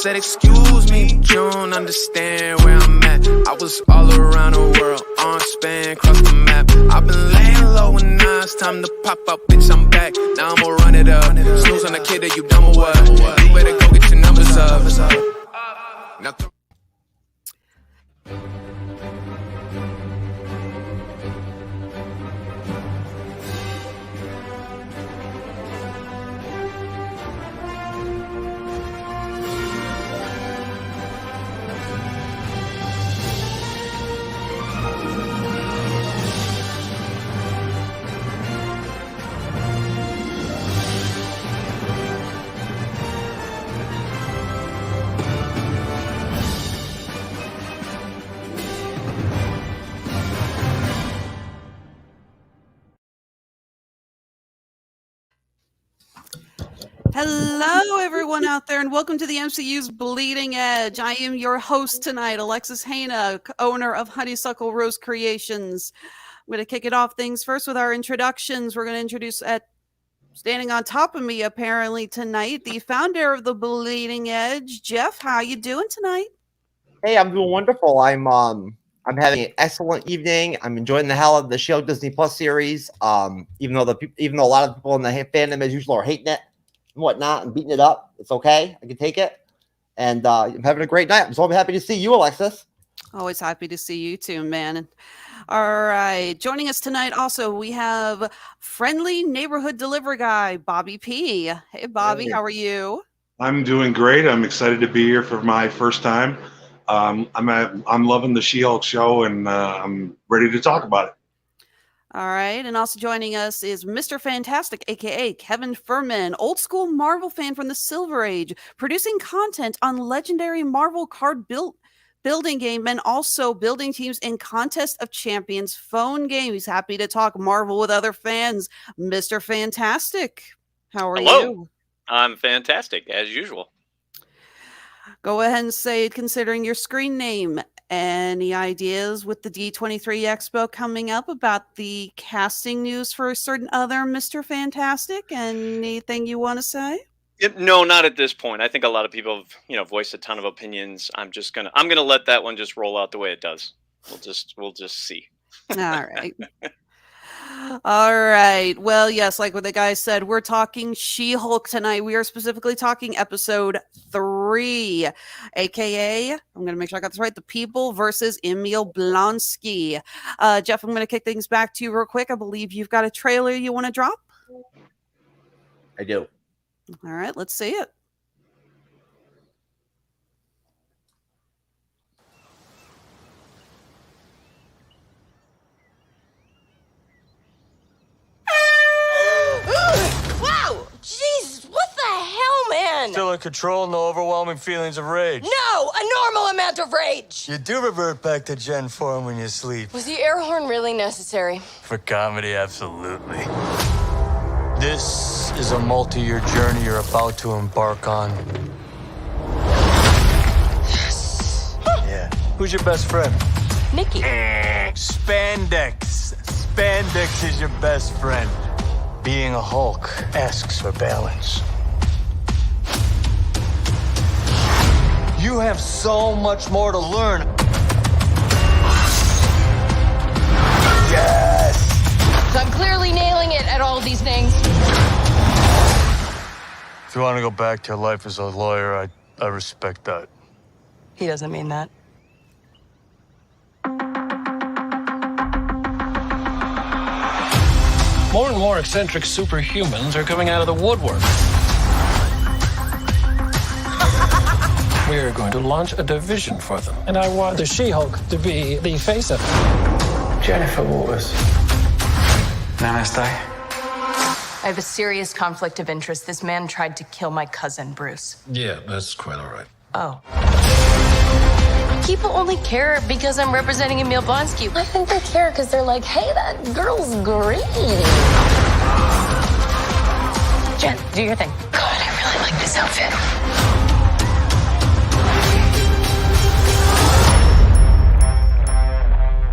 said, excuse me, but you don't understand where I'm at. I was all around the world, on span, across the map. I've been laying low and now it's time to pop up, bitch, I'm back. Now I'ma run it up. Snooze on the kid that you dumb or what? You better go get your numbers up. Now Hello, everyone out there, and welcome to the MCU's Bleeding Edge. I am your host tonight, Alexis Haina, owner of Honeysuckle Rose Creations. I'm going to kick it off things first with our introductions. We're going to introduce standing on top of me apparently tonight, the founder of the Bleeding Edge, Jeff. How you doing tonight? Hey, I'm doing wonderful. I'm having an excellent evening. I'm enjoying the hell out of the Shield Disney Plus series. Even though a lot of people in the fandom as usual are hating it and whatnot and beating it up, it's okay. I can take it, and I'm having a great night. I'm so happy to see you, Alexis. Always happy to see you too, man. All right, joining us tonight also we have friendly neighborhood delivery guy Bobby P. Hey, Bobby, How are you? I'm doing great. I'm excited to be here for my first time. I'm loving the She-Hulk show, and I'm ready to talk about it. All right, and also joining us is Mr. Fantastic, aka Kevin Furman, old school Marvel fan from the Silver Age, producing content on legendary Marvel card building game and also building teams in Contest of Champions phone game. He's happy to talk Marvel with other fans. Mr. Fantastic, how are you? I'm fantastic, as usual. Go ahead and say, considering your screen name, any ideas with the D23 Expo coming up about the casting news for a certain other Mr. Fantastic? Anything you want to say? No, not at this point. I think a lot of people have, voiced a ton of opinions. I'm gonna let that one just roll out the way it does. We'll just see. All right. All right. Well, yes, like what the guy said, we're talking She-Hulk tonight. We are specifically talking episode 3, aka, I'm going to make sure I got this right, The People versus Emil Blonsky. Jeff, I'm going to kick things back to you real quick. I believe you've got a trailer you want to drop? I do. All right, let's see it. Wow! Jesus, what the hell, man? Still in control, no overwhelming feelings of rage. No! A normal amount of rage! You do revert back to Gen form when you sleep. Was the air horn really necessary? For comedy, absolutely. This is a multi-year journey you're about to embark on. Yes! Yeah. Who's your best friend? Nikki. Spandex. Spandex is your best friend. Being a Hulk asks for balance. You have so much more to learn. Yes! So I'm clearly nailing it at all these things. If you want to go back to your life as a lawyer, I respect that. He doesn't mean that. More and more eccentric superhumans are coming out of the woodwork. We are going to launch a division for them. And I want the She-Hulk to be the face of it. Jennifer Waters. Namaste. I have a serious conflict of interest. This man tried to kill my cousin, Bruce. Yeah, that's quite all right. Oh. People only care because I'm representing Emil Blonsky. I think they care because they're like, hey, that girl's green. Jen, do your thing. God, I really like this outfit.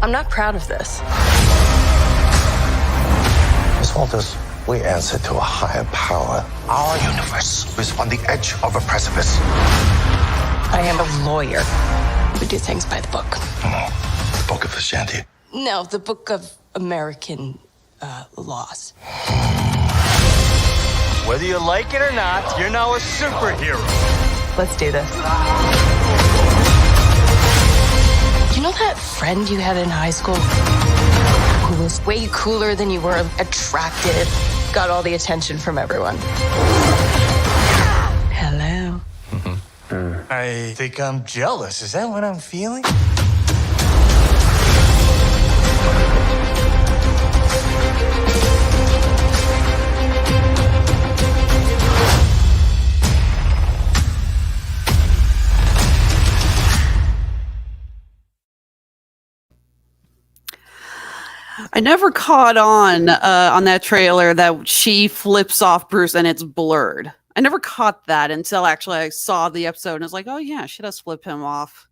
I'm not proud of this. Miss Walters, we answer to a higher power. Our universe is on the edge of a precipice. I am a lawyer. We do things by the book. No, the Book of Ashanti. No, the Book of American laws. Whether you like it or not, you're now a superhero. Let's do this. You know that friend you had in high school who was way cooler than you were, attractive, got all the attention from everyone? Hello. I think I'm jealous. Is that what I'm feeling? I never caught on that trailer that she flips off Bruce and it's blurred. I never caught that until actually I saw the episode and I was like, oh yeah, she does flip him off.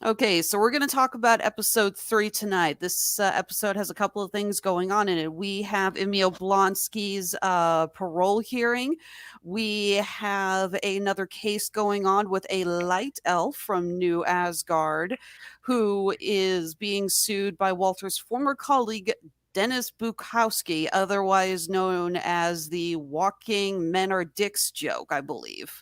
Okay, so we're going to talk about episode 3 tonight. This episode has a couple of things going on in it. We have Emil Blonsky's parole hearing. We have another case going on with a light elf from New Asgard who is being sued by Walter's former colleague, Dennis Bukowski, otherwise known as the Walking Men Are Dicks joke, I believe.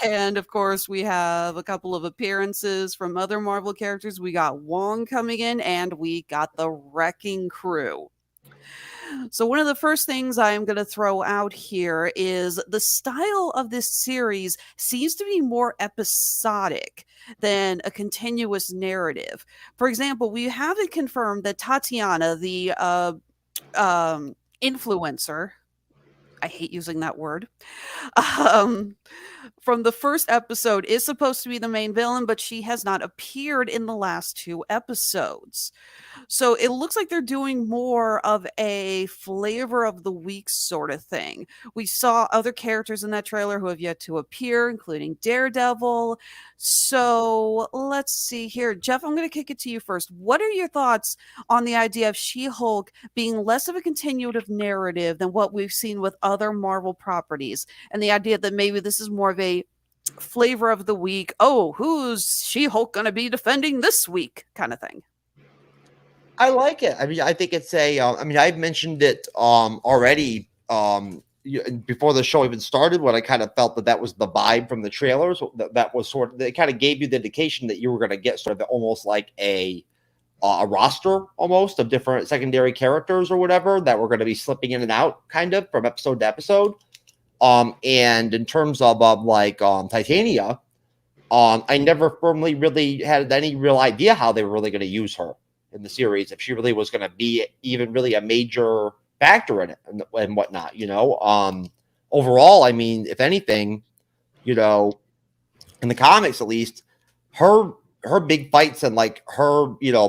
And of course, we have a couple of appearances from other Marvel characters. We got Wong coming in, and we got the Wrecking Crew. So one of the first things I am going to throw out here is the style of this series seems to be more episodic than a continuous narrative. For example, we have it confirmed that Titania, the influencer, I hate using that word, from the first episode is supposed to be the main villain, but she has not appeared in the last 2 episodes. So it looks like they're doing more of a flavor of the week sort of thing. We saw other characters in that trailer who have yet to appear, including Daredevil. So let's see here. Jeff, I'm going to kick it to you first. What are your thoughts on the idea of She-Hulk being less of a continuative narrative than what we've seen with other Marvel properties? And the idea that maybe this is more of a flavor of the week. Oh, who's She-Hulk going to be defending this week kind of thing? I like it. I mean, I think it's a. I mean, I've mentioned it already before the show even started. When I kind of felt that was the vibe from the trailers. That was sort of. It kind of gave you the indication that you were going to get sort of almost like a roster almost of different secondary characters or whatever that were going to be slipping in and out, kind of from episode to episode. And in terms of Titania, I never firmly really had any real idea how they were really going to use her in the series, if she really was going to be even really a major factor in it and whatnot, overall, I mean, if anything, in the comics, at least her big fights and like her,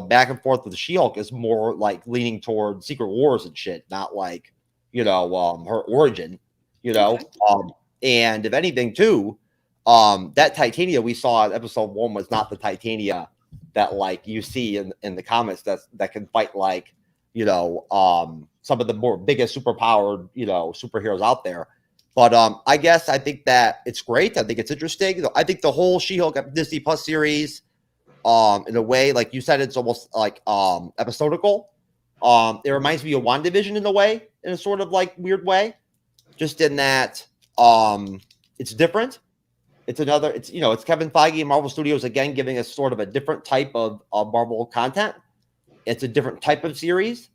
back and forth with the She-Hulk is more like leaning toward Secret Wars and shit, not like, her origin, and if anything too, that Titania we saw in episode 1 was not the Titania that like you see in the comics that can fight like some of the more biggest superpowered superheroes out there. But I think that it's great. I think it's interesting. I think the whole She-Hulk Disney Plus series, in a way, like you said, it's almost like episodical. It reminds me of WandaVision in a way, in a sort of like weird way, just in that it's different. It's Kevin Feige and Marvel Studios again giving us sort of a different type of Marvel content. It's a different type of series,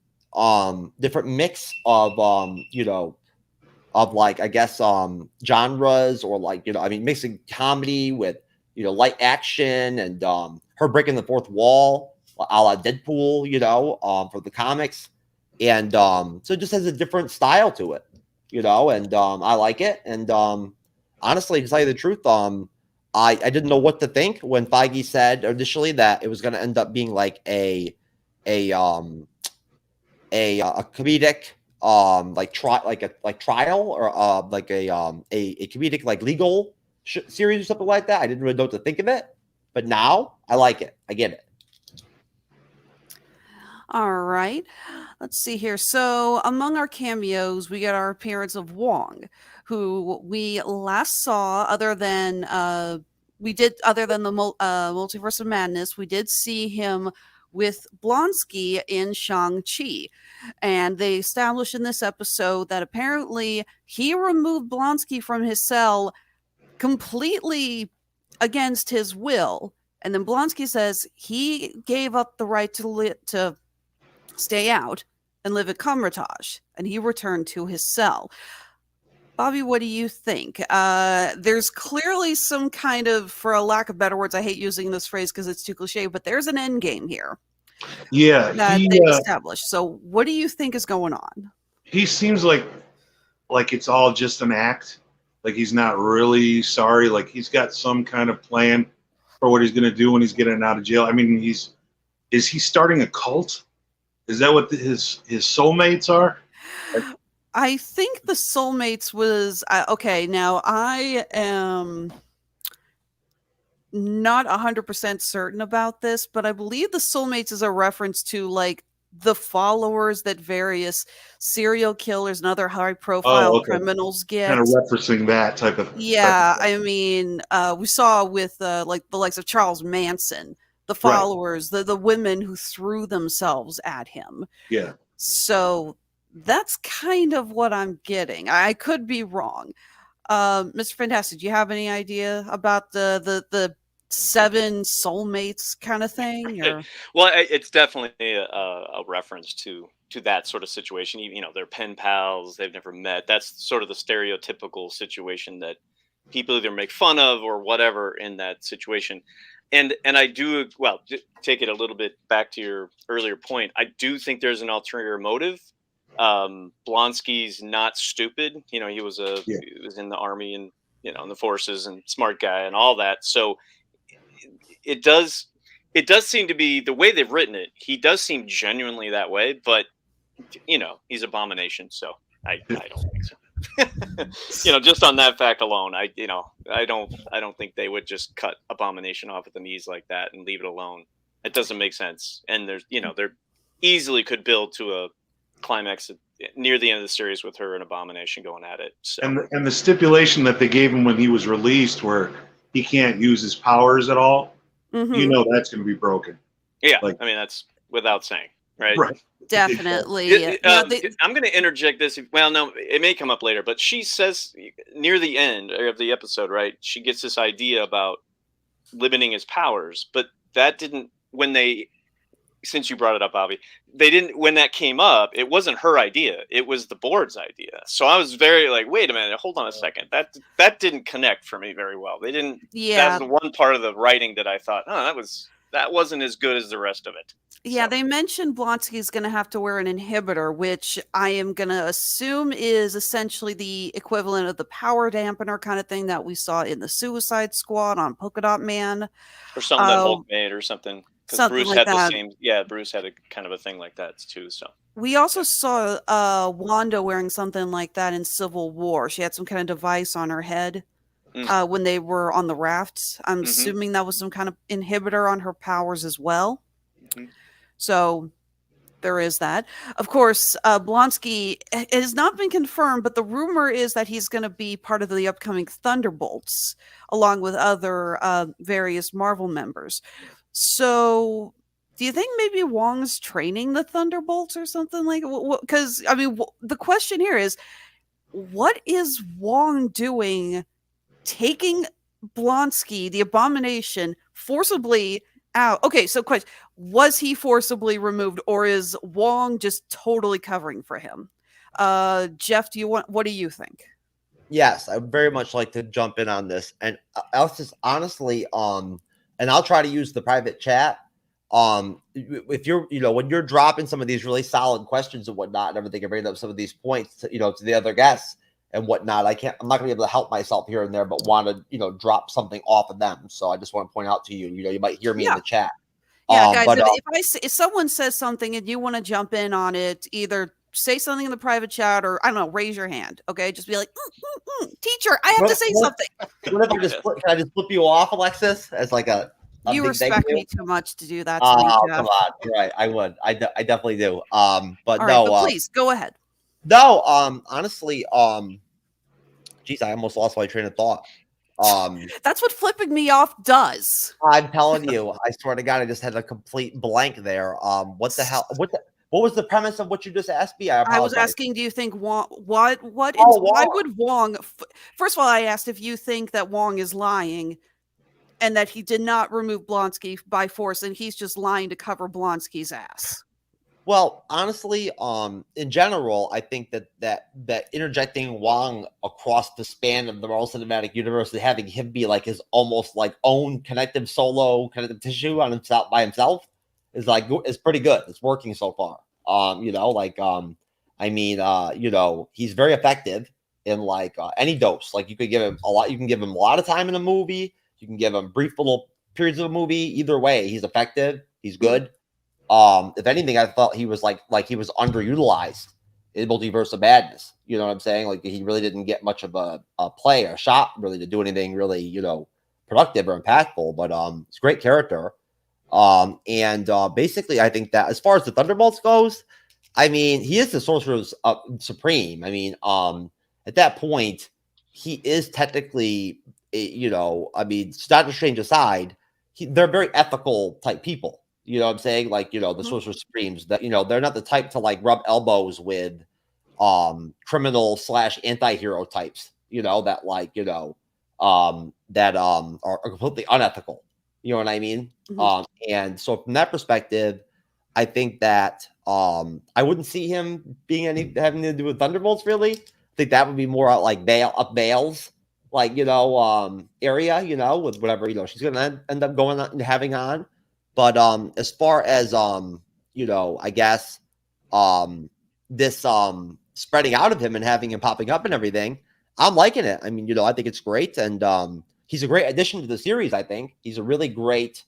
different mix of genres, or mixing comedy with light action and her breaking the fourth wall, a la Deadpool, for the comics, and so it just has a different style to it, and I like it, and honestly, to tell you the truth, I didn't know what to think when Feige said initially that it was going to end up being like a comedic trial, or a comedic like legal series or something like that. I didn't really know what to think of it, but now I like it. I get it. All right. Let's see here. So, among our cameos, we get our appearance of Wong, who we last saw other than the Multiverse of Madness, we did see him with Blonsky in Shang-Chi. And they established in this episode that apparently he removed Blonsky from his cell completely against his will. And then Blonsky says he gave up the right to stay out and live at Kamratage, and he returned to his cell. Bobby, what do you think? There's clearly some kind of, for a lack of better words, I hate using this phrase because it's too cliche, but there's an end game here. Yeah, that they've established. So, what do you think is going on? He seems like it's all just an act. Like he's not really sorry. Like he's got some kind of plan for what he's going to do when he's getting out of jail. I mean, is he starting a cult? Is that what his soulmates are? I think the soulmates was okay. Now I am not 100% certain about this, but I believe the soulmates is a reference to like the followers that various serial killers and other high-profile criminals get. Kind of referencing that type of. Yeah, I mean, we saw with like the likes of Charles Manson, the followers, the women who threw themselves at him. Yeah. So that's kind of what I'm getting. I could be wrong. Mr. Fantastic, do you have any idea about the 7 soulmates kind of thing? Or? Well, it's definitely a reference to that sort of situation. You know, they're pen pals, they've never met. That's sort of the stereotypical situation that people either make fun of or whatever in that situation. And I do, well, take it a little bit back to your earlier point. I do think there's an ulterior motive. Blonsky's not stupid. You know, he was in the army and, you know, in the forces and smart guy and all that. So it does seem to be the way they've written it. He does seem genuinely that way, but you know, he's abomination. So I don't think so. You know, just on that fact alone, I don't think they would just cut Abomination off at the knees like that and leave it alone. It doesn't make sense. And there's, you know, they're easily could build to a climax near the end of the series with her and Abomination going at it. So. And the stipulation that they gave him when he was released, where he can't use his powers at all, you know, that's going to be broken. Yeah, like, I mean, that's without saying, right? Right. Definitely. I'm going to interject this. Well, no, it may come up later, but she says near the end of the episode, right? She gets this idea about limiting his powers, but that didn't, since you brought it up, Bobby, when that came up, it wasn't her idea. It was the board's idea. So I was very like, wait a minute, hold on a second. That didn't connect for me very well. They didn't, that's the one part of the writing that I thought, oh, that wasn't as good as the rest of it. Yeah, they mentioned Blonsky's going to have to wear an inhibitor, which I am going to assume is essentially the equivalent of the power dampener kind of thing that we saw in the Suicide Squad on Polka Dot Man. Or something that Hulk made or something. Because Bruce like had that. the same, Bruce had a kind of a thing like that too. So we also saw Wanda wearing something like that in Civil War. She had some kind of device on her head when they were on the rafts. I'm assuming that was some kind of inhibitor on her powers as well. So there is that. Of course, Blonsky, it has not been confirmed, but the rumor is that he's going to be part of the upcoming Thunderbolts, along with other various Marvel members. So do you think maybe Wong's training the Thunderbolts or something like that? Because, I mean, the question here is, what is Wong doing taking Blonsky, the Abomination, forcibly out? Okay, so question, was he forcibly removed, or is Wong just totally covering for him? Jeff, what do you think? Yes, I very much like to jump in on this. And I'll just honestly, and I'll try to use the private chat. If you're, when you're dropping some of these really solid questions and whatnot and everything, and bringing up some of these points, to the other guests and whatnot, I'm not gonna be able to help myself here and there, but want to, drop something off of them. So I just want to point out to you, you might hear me in the chat. Yeah, guys, if someone says something and you want to jump in on it, either say something in the private chat or, I don't know, raise your hand. Okay, just be like, teacher, I have to say something. What if can I just flip you off, Alexis, as like a a You big thank respect you. me too much to do that to me, Oh, Jeff. come on. You're right. I would. I definitely do. But All right, no, but please go ahead. no, honestly, geez, I almost lost my train of thought. That's what flipping me off does. I'm telling you, I swear to God, I just had a complete blank there. What the hell? What was the premise of what you just asked me? I I was apologize. asking, do you think Wong, Oh, why Wong. would Wong, first of all, I asked if you think that Wong is lying and that he did not remove Blonsky by force and he's just lying to cover Blonsky's ass. Well, honestly, in general, I think that interjecting Wong across the span of the Marvel Cinematic Universe and having him be like his almost like own connective tissue on himself by himself is pretty good. It's working so far. He's very effective in any dose. Like you could give him a lot. You can give him a lot of time in a movie. You can give him brief little periods of a movie. Either way, he's effective. He's good. If anything, I thought he was like he was underutilized in Multiverse of Madness. You know what I'm saying? Like he really didn't get much of a play or shot really to do anything really, productive or impactful. But it's a great character. Basically, I think that as far as the Thunderbolts goes, I mean, he is the Sorcerer's Supreme. I mean, at that point, he is technically, Doctor Strange aside, they're very ethical type people. You know what I'm saying? The Sorcerer Supremes that, they're not the type to rub elbows with criminal / anti-hero types, that are completely unethical. You know what I mean? Mhm. And so from that perspective, I think that I wouldn't see him being having to do with Thunderbolts really. I think that would be more up Bale's area, with whatever, she's gonna end up going on and having on. But as far as I guess this spreading out of him and having him popping up and everything, I'm liking it. I mean, I think it's great, and he's a great addition to the series. I think he's a really great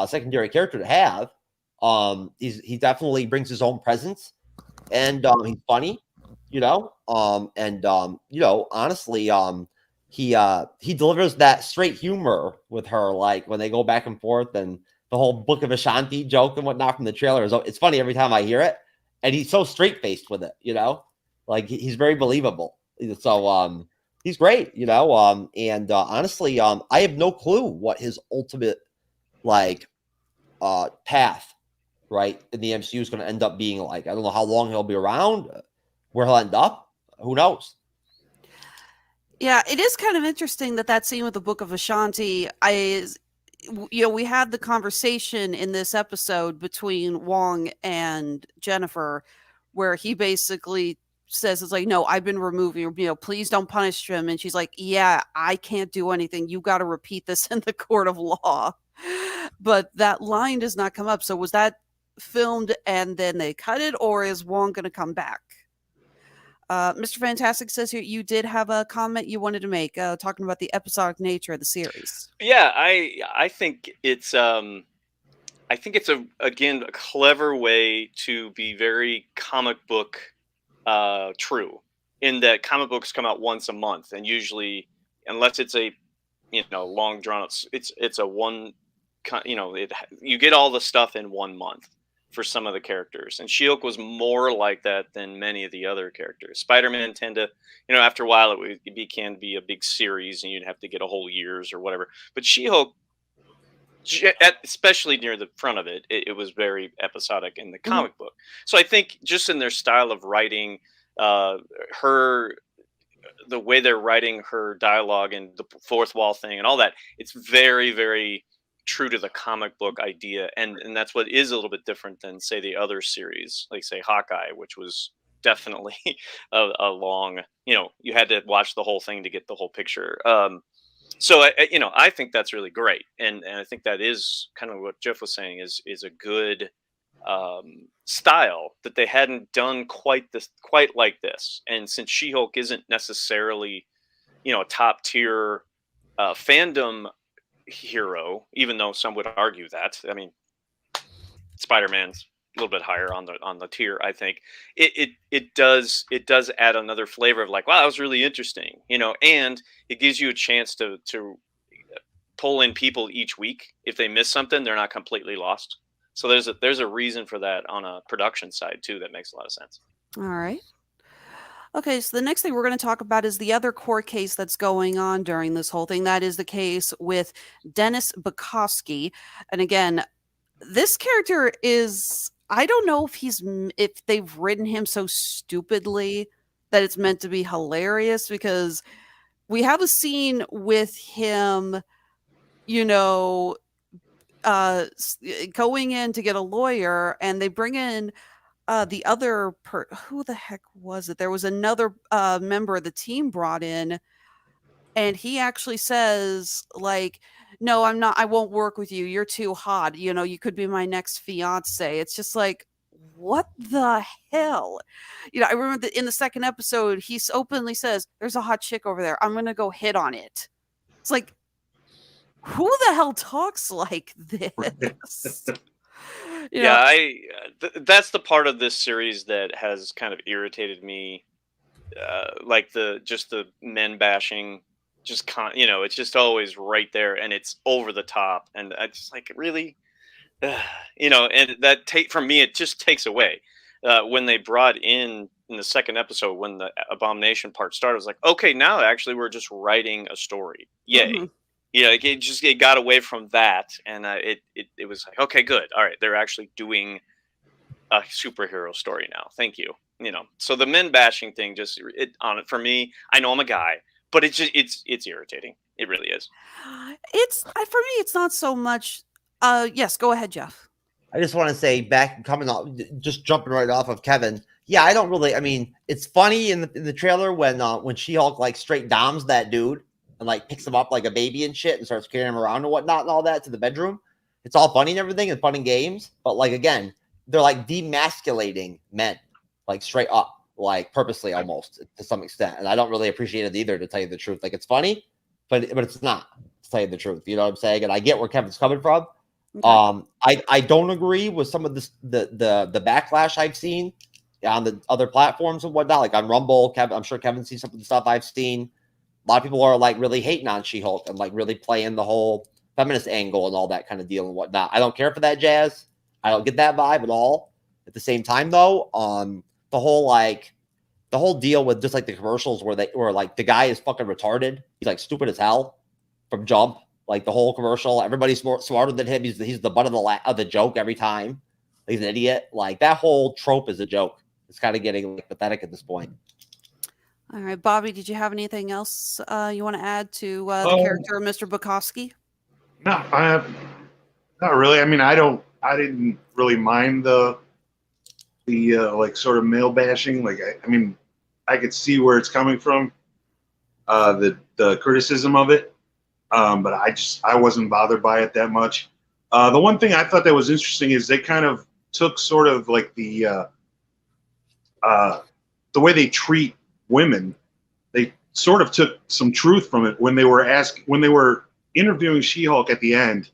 secondary character to have. He definitely brings his own presence, and he's funny, honestly, he delivers that straight humor with her, like when they go back and forth and the whole Book of Ashanti joke and whatnot from the trailer it's funny every time I hear it, and he's so straight faced with it, he's very believable. So he's great, honestly, I have no clue what his ultimate path right in the MCU is going to end up being like. I don't know how long he'll be around, where he'll end up. Who knows? Yeah, it is kind of interesting that scene with the Book of Ashanti. We had the conversation in this episode between Wong and Jennifer, where he basically says, "It's like, no, I've been removing. Please don't punish him." And she's like, "Yeah, I can't do anything. You got to repeat this in the court of law." But that line does not come up. So was that filmed and then they cut it, or is Wong going to come back? Mr. Fantastic says here you did have a comment you wanted to make, talking about the episodic nature of the series. Yeah, I think it's a clever way to be very comic book true, in that comic books come out once a month, and usually, unless it's a long drawn out, it's a one, you get all the stuff in 1 month for some of the characters, and She-Hulk was more like that than many of the other characters. Spider-Man tend to, after a while it can be a big series and you'd have to get a whole year's or whatever. But She-Hulk, especially near the front of it, it was very episodic in the comic book. So I think just in their style of writing, the way they're writing her dialogue and the fourth wall thing and all that, it's very, very true to the comic book idea, and that's what is a little bit different than say the other series, like say Hawkeye, which was definitely a long, you had to watch the whole thing to get the whole picture. So I think that's really great, and I think that is kind of what Jeff was saying is a good style that they hadn't done quite like this. And since She-Hulk isn't necessarily a top tier fandom hero, even though some would argue that. I mean, Spider-Man's a little bit higher on the tier. I think it does add another flavor of like, wow, that was really interesting, and it gives you a chance to pull in people each week. If they miss something, they're not completely lost. So there's a reason for that on a production side too. That makes a lot of sense. All right. Okay, so the next thing we're going to talk about is the other court case that's going on during this whole thing. That is the case with Dennis Bukowski. And again, this character is, I don't know if they've written him so stupidly that it's meant to be hilarious, because we have a scene with him, you know, going in to get a lawyer, and they bring in the other who the heck was it? There was another member of the team brought in, and he actually says, like, no, I'm not, I won't work with you. You're too hot. You know, you could be my next fiance. It's just like, what the hell? You know, I remember that in the second episode, he openly says, there's a hot chick over there. I'm going to go hit on it. It's like, who the hell talks like this? You know? That's the part of this series that has kind of irritated me, like the men bashing, it's just always right there, and it's over the top, and I just like, really, and that from me, it just takes away. When they brought in the second episode, when the abomination part started, I was like, okay, now actually we're just writing a story. Yay. Mm-hmm. It got away from that, and it was like, okay, good, all right, they're actually doing a superhero story now. Thank you. So the men bashing thing for me. I know I'm a guy, but it's irritating. It really is. For me, it's not so much. Yes, go ahead, Jeff. I just want to say, just jumping right off of Kevin. Yeah, I don't really. I mean, it's funny in the trailer when She-Hulk like straight doms that dude and like picks him up like a baby and shit and starts carrying him around and whatnot and all that to the bedroom. It's all funny and everything and fun and games. But like, again, they're like demasculating men, like straight up, like purposely almost to some extent. And I don't really appreciate it either, to tell you the truth. Like, it's funny, but it's not, to tell you the truth. You know what I'm saying? And I get where Kevin's coming from. Okay. I don't agree with some of the backlash I've seen on the other platforms and whatnot, like on Rumble. I'm sure Kevin sees some of the stuff I've seen. A lot of people are like really hating on She-Hulk and like really playing the whole feminist angle and all that kind of deal and whatnot. I don't care for that jazz. I don't get that vibe at all. At the same time, though, the whole deal with just like the commercials where like the guy is fucking retarded. He's like stupid as hell from jump. Like the whole commercial, everybody's smarter than him. He's the butt of the joke every time. He's an idiot. Like that whole trope is a joke. It's kind of getting like pathetic at this point. All right, Bobby, did you have anything else you want to add to the character of Mr. Bukowski? No, not really. I mean, I didn't really mind the like sort of male bashing. Like, I mean, I could see where it's coming from, the criticism of it. But I wasn't bothered by it that much. The one thing I thought that was interesting is they kind of took sort of like the way they treat women. They sort of took some truth from it when they were interviewing She-Hulk at the end,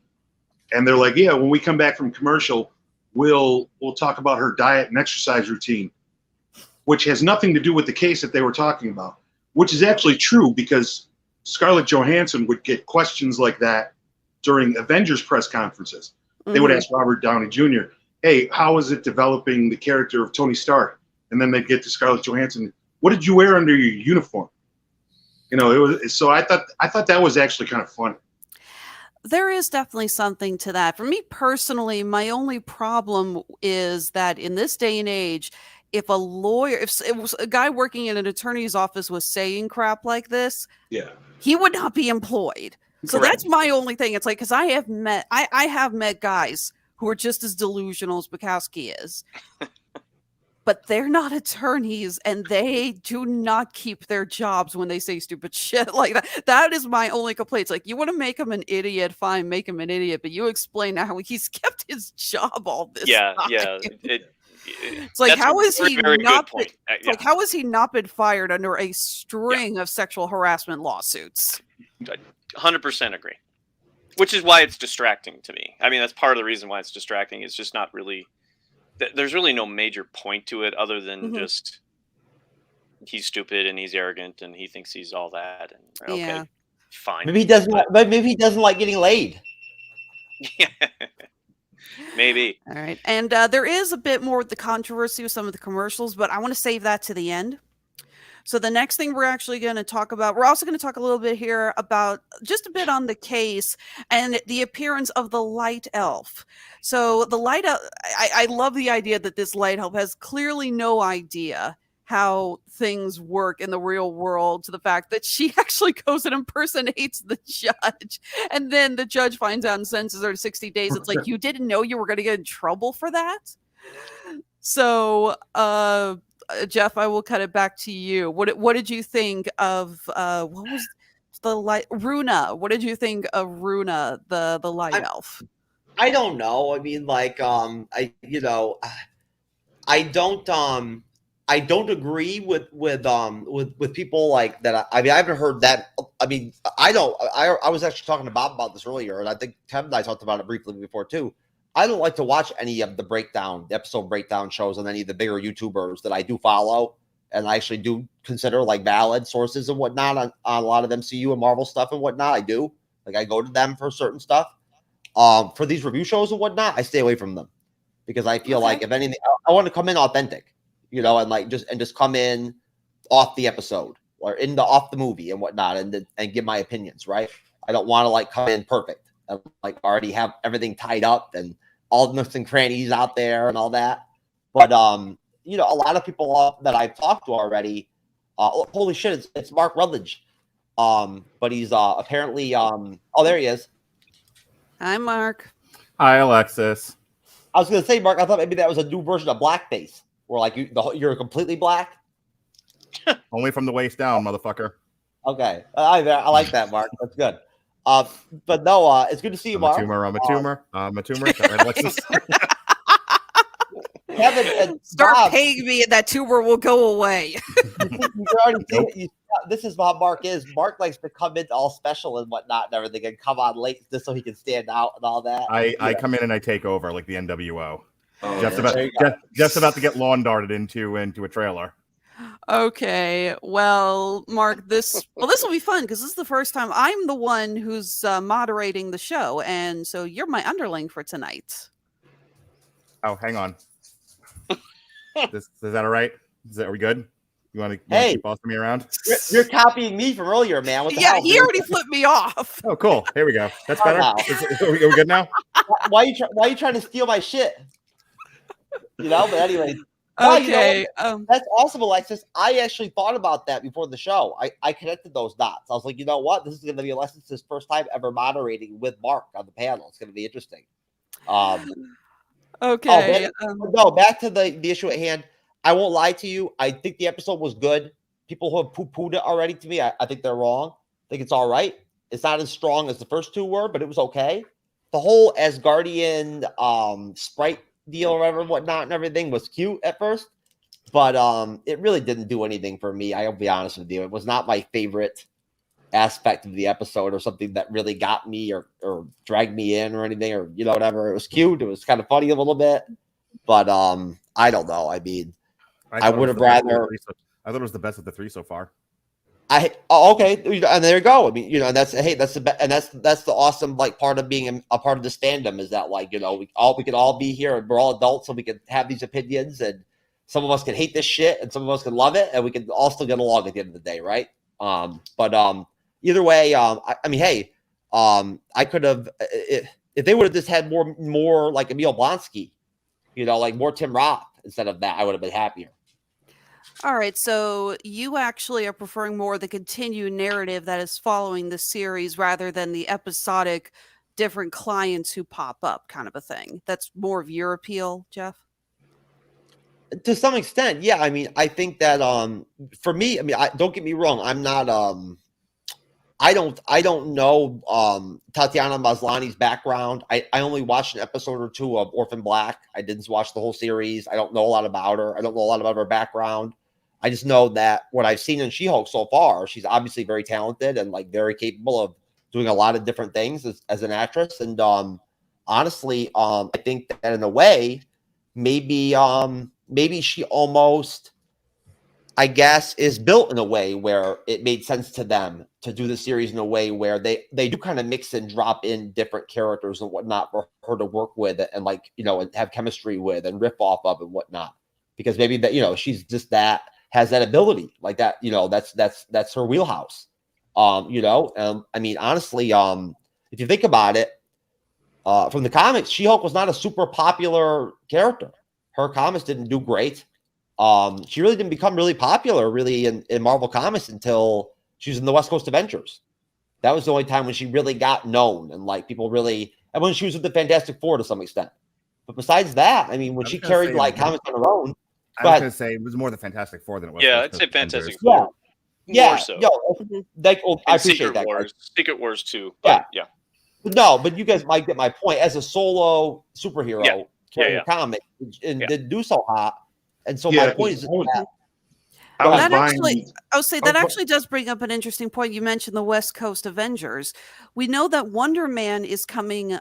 and they're like, yeah, when we come back from commercial, we'll talk about her diet and exercise routine, which has nothing to do with the case that they were talking about, which is actually true, because Scarlett Johansson would get questions like that during Avengers press conferences. Mm-hmm. They would ask Robert Downey Jr., hey, how is it developing the character of Tony Stark? And then they'd get to Scarlett Johansson, what did you wear under your uniform? It was, so I thought that was actually kind of funny. There is definitely something to that. For me personally, my only problem is that in this day and age, if it was a guy working in an attorney's office was saying crap like this, yeah, he would not be employed. So Correct. That's my only thing. It's like, because I have met guys who are just as delusional as Bukowski is, but they're not attorneys, and they do not keep their jobs when they say stupid shit like that. That is my only complaint. It's like, you want to make him an idiot, fine, make him an idiot, but you explain how he's kept his job all this time. Yeah. It's like, how is he not? Like, how has he not been fired under a string of sexual harassment lawsuits? 100% agree. Which is why it's distracting to me. I mean, that's part of the reason why it's distracting. It's just not really. There's really no major point to it other than just he's stupid and he's arrogant and he thinks he's all that. And okay. Yeah. fine. Maybe he doesn't. But maybe he doesn't like getting laid. Yeah. Maybe. All right. And there is a bit more with the controversy with some of the commercials, but I want to save that to the end. So the next thing we're actually going to talk about, we're also going to talk a little bit here about just a bit on the case and the appearance of the light elf. So the light elf, I love the idea that this light elf has clearly no idea how things work in the real world, to the fact that she actually goes and impersonates the judge. And then the judge finds out and sentences her to 60 days. It's like, you didn't know you were going to get in trouble for that? So, Jeff, I will cut it back to you. What did you think of what was the light Runa? What did you think of Runa, the light elf? I don't know. I mean, like, I don't agree with people like that. I mean, I haven't heard that. I mean, I was actually talking to Bob about this earlier, and I think Kevin and I talked about it briefly before too. I don't like to watch any of the episode breakdown shows on any of the bigger YouTubers that I do follow, and I actually do consider like valid sources and whatnot on a lot of MCU and Marvel stuff and whatnot. I do. Like, I go to them for certain stuff. For these review shows and whatnot, I stay away from them because I feel like, if anything, I want to come in authentic, and like just come in off the episode or off the movie and whatnot, and give my opinions. Right? I don't want to like come in perfect and like already have everything tied up and all the nooks and crannies out there and all that. But a lot of people that I've talked to already, holy shit, it's Mark Rutledge. But he's apparently there he is. Hi, Mark. Hi, Alexis. I was gonna say, Mark, I thought maybe that was a new version of blackface, where like you're completely black. Only from the waist down, motherfucker. Okay, I like that, Mark. That's good. But no, it's good to see you, Mark. I'm a tumor. Right, Alexis? Kevin, start Bob, paying me, and that tumor will go away. This is what Mark is. Mark likes to come in all special and whatnot and everything, and come on late just so he can stand out and all that. I come in and I take over like the NWO. Oh, Just about to get lawn darted into a trailer. Okay, well, Mark, this will be fun because this is the first time I'm the one who's moderating the show, and so you're my underling for tonight. Oh, hang on. Is that all right? Are we good? You want to keep bossing me around? You're copying me from earlier, man. What the hell? He already flipped me off. Oh, cool. Here we go. That's better. Are we good now? Why are you trying to steal my shit? But anyway. Okay. That's awesome, Alexis. I actually thought about that before the show. I connected those dots. I was like, you know what? This is going to be Alexis's first time ever moderating with Mark on the panel. It's going to be interesting. Okay. No, back to the issue at hand. I won't lie to you. I think the episode was good. People who have poo-pooed it already, to me, I think they're wrong. I think it's all right. It's not as strong as the first two were, but it was okay. The whole Asgardian sprite deal or whatnot and everything was cute at first, but it really didn't do anything for me. I'll be honest with you. It was not my favorite aspect of the episode or something that really got me or dragged me in or anything or whatever. It was cute. It was kind of funny a little bit, but I don't know. I mean, I would have rather. I thought it was the best of the three so far. Okay, and there you go. I mean, and that's the awesome like part of being a part of this fandom is that like we can all be here and we're all adults, so we can have these opinions, and some of us can hate this shit and some of us can love it, and we can all still get along at the end of the day, right? But either way, I mean, hey, I could have if they would have just had more like Emil Blonsky, like more Tim Roth instead of that, I would have been happier. All right, so you actually are preferring more the continued narrative that is following the series rather than the episodic different clients who pop up kind of a thing. That's more of your appeal, Jeff? To some extent, yeah. I mean, I think that for me, I mean, don't get me wrong, I'm not I don't know Tatiana Maslany's background. I only watched an episode or two of Orphan Black. I didn't watch the whole series. I don't know a lot about her. I don't know a lot about her background. I just know that what I've seen in She-Hulk so far, she's obviously very talented and like very capable of doing a lot of different things as an actress. And honestly, I think that in a way, maybe she almost I guess, is built in a way where it made sense to them to do the series in a way where they do kind of mix and drop in different characters and whatnot for her to work with and like, you know, and have chemistry with and riff off of and whatnot. Because maybe that, you know, she's just has that ability like that, you know, that's her wheelhouse. You know, I mean, honestly, if you think about it, from the comics, She-Hulk was not a super popular character. Her comics didn't do great. She really didn't become really popular really in Marvel Comics until she was in the West Coast Avengers. That was the only time when she really got known and like people really, and when she was with the Fantastic Four to some extent. But besides that, I mean, when she carried like comics on her own, I was going to say it was more the Fantastic Four than it was. Yeah, I'd say Fantastic Four. Yeah, more so. Like, well, I appreciate Secret that. Wars, Secret Wars too. But yeah. No, but you guys might get my point. As a solo superhero carrying a comic and didn't do so hot. And so my point is that that actually does bring up an interesting point. You mentioned the West Coast Avengers. We know that Wonder Man is coming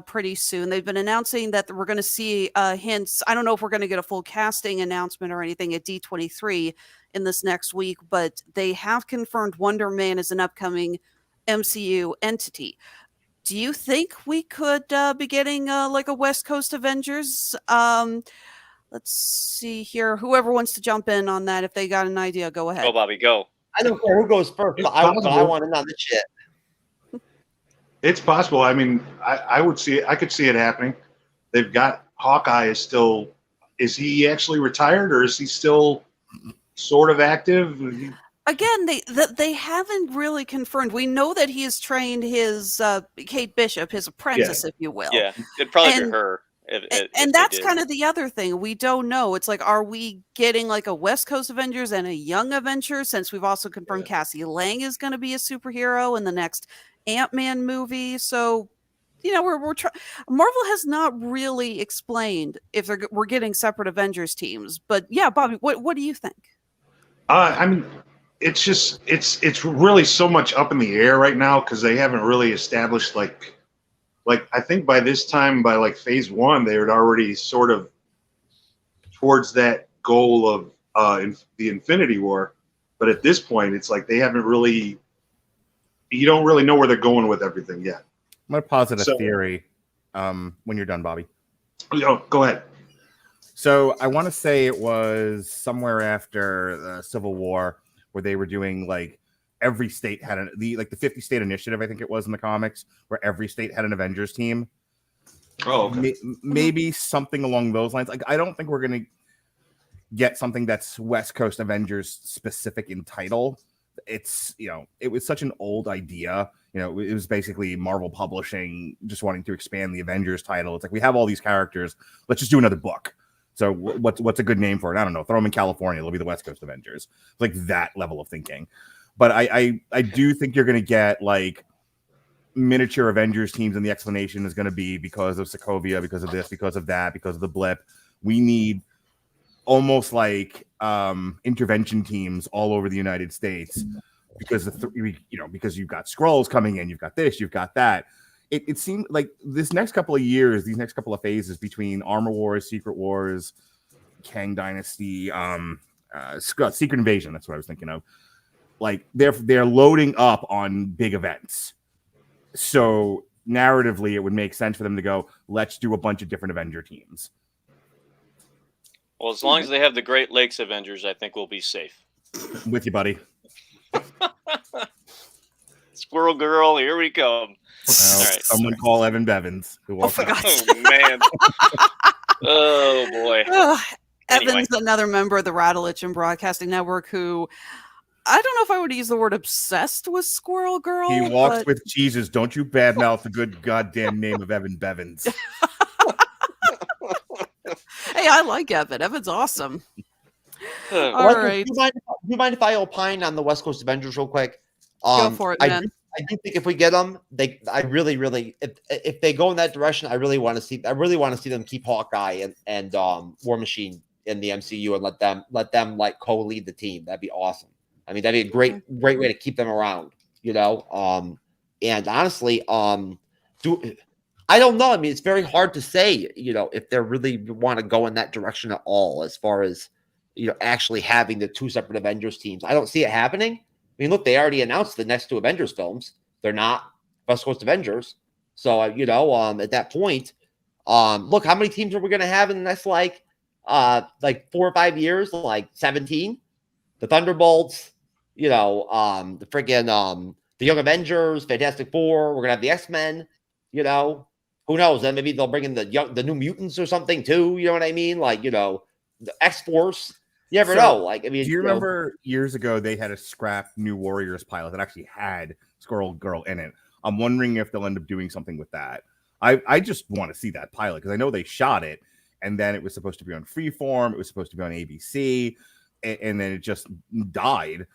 pretty soon. They've been announcing that we're going to see hints. I don't know if we're going to get a full casting announcement or anything at D23 in this next week, but they have confirmed Wonder Man is an upcoming MCU entity. Do you think we could be getting like a West Coast Avengers? Let's see here. Whoever wants to jump in on that, if they got an idea, go ahead. Go, Bobby, go. I don't care who goes first, but I want in on this shit. It's possible. I mean, I would see it. I could see it happening. They've got Hawkeye is he actually retired or is he still sort of active? Again, they haven't really confirmed. We know that he has trained his Kate Bishop, his apprentice, if you will. Yeah, it'd probably be her. If that's kind of the other thing. We don't know. It's like, are we getting like a West Coast Avengers and a Young Avengers? Since we've also confirmed Cassie Lang is going to be a superhero in the next Ant-Man movie. So, you know, Marvel has not really explained if we're getting separate Avengers teams. But yeah, Bobby, what do you think? I mean, it's just it's really so much up in the air right now because they haven't really established like I think by this time, by like phase 1, they had already sort of towards that goal of the Infinity War. But at this point, it's like they haven't really. You don't really know where they're going with everything yet. I'm going to posit a theory when you're done, Bobby. Oh, go ahead. So I want to say it was somewhere after the Civil War where they were doing like every state had the 50 state initiative, I think it was in the comics, where every state had an Avengers team. Oh, okay. Maybe something along those lines. Like, I don't think we're going to get something that's West Coast Avengers specific in title. It's, you know, it was such an old idea. You know, it was basically Marvel Publishing just wanting to expand the Avengers title. It's like, we have all these characters. Let's just do another book. So what's a good name for it? I don't know. Throw them in California. It'll be the West Coast Avengers. It's like that level of thinking. But I do think you're going to get like miniature Avengers teams, and the explanation is going to be because of Sokovia, because of this, because of that, because of the blip. We need almost like intervention teams all over the United States because because you've got Skrulls coming in, you've got this, you've got that. It seemed like this next couple of years, these next couple of phases between Armor Wars, Secret Wars, Kang Dynasty, Secret Invasion, that's what I was thinking of. Like they're loading up on big events. So narratively, it would make sense for them to go, let's do a bunch of different Avenger teams. Well, as long as they have the Great Lakes Avengers, I think we'll be safe. I'm with you, buddy. Squirrel Girl, here we come. Well, all right, someone call Evan Bevins. Oh, man. Oh, boy. Evan's another member of the Radulich and Broadcasting Network who, I don't know if I would use the word obsessed with Squirrel Girl. He walks with Jesus. Don't you badmouth the good goddamn name of Evan Bevins. Hey, I like Evan. Evan's awesome. All right. Do you mind if I opine on the West Coast Avengers real quick? Go for it, man. I do think if we get them, I really, if they go in that direction, I really want to see them keep Hawkeye and War Machine in the MCU and let them like co-lead the team. That'd be awesome. I mean, that'd be a great way to keep them around, you know? And honestly, I don't know. I mean, it's very hard to say, you know, if they really want to go in that direction at all, as far as actually having the 2 separate Avengers teams. I don't see it happening. I mean, look, they already announced the next 2 Avengers films. They're not West Coast Avengers. So, at that point, look, how many teams are we going to have in the next, 4 or 5 years? 17? The Thunderbolts, the friggin', the Young Avengers, Fantastic Four. We're going to have the X-Men, who knows? Then maybe they'll bring in the New Mutants or something too. You know what I mean? The X-Force. You never know. Do you remember years ago they had a scrap New Warriors pilot that actually had Squirrel Girl in it? I'm wondering if they'll end up doing something with that. I just want to see that pilot because I know they shot it, and then it was supposed to be on Freeform. It was supposed to be on ABC, and then it just died.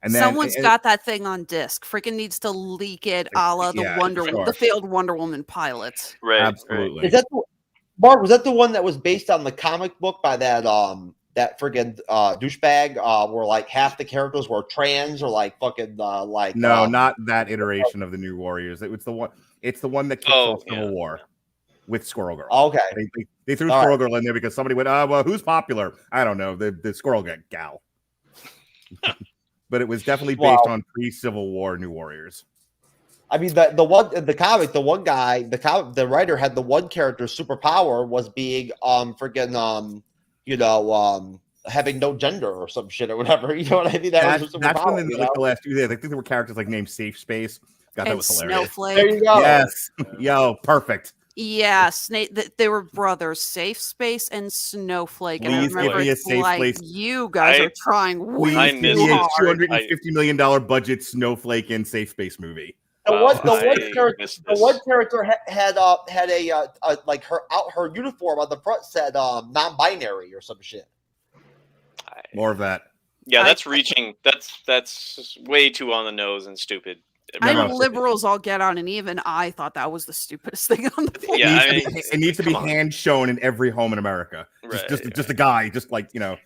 And then someone's got that thing on disc. Freaking needs to leak it, a la the failed Wonder Woman pilot. Right, absolutely. Is that Mark? Was that the one that was based on the comic book by that friggin' douchebag? Where half the characters were trans or no, not that iteration of the New Warriors. It's the one. It's the one that kicks off Civil War with Squirrel Girl. Okay, they threw Squirrel Girl in there because somebody went, well, who's popular? I don't know, the Squirrel gal. But it was definitely based on pre-Civil War New Warriors. I mean, the comic, the one guy, the writer had the one character's superpower was being having no gender or some shit or whatever. You know what I mean? That's when in the last 2 days, I think there were characters named Safe Space. God, that was hilarious. Snowflake. There you go. Yes, yo, perfect. Yeah, they were brothers, Safe Space and Snowflake. And I remember give me a safe place. You guys are trying way too hard. $250 million budget Snowflake and Safe Space movie. The one character had her uniform on the front said non-binary or some shit. More of that. Yeah, that's reaching. That's way too on the nose and stupid. I know liberals all get on, and even I thought that was the stupidest thing on the planet. Yeah, it needs to be hand shown in every home in America. Just a guy, projecting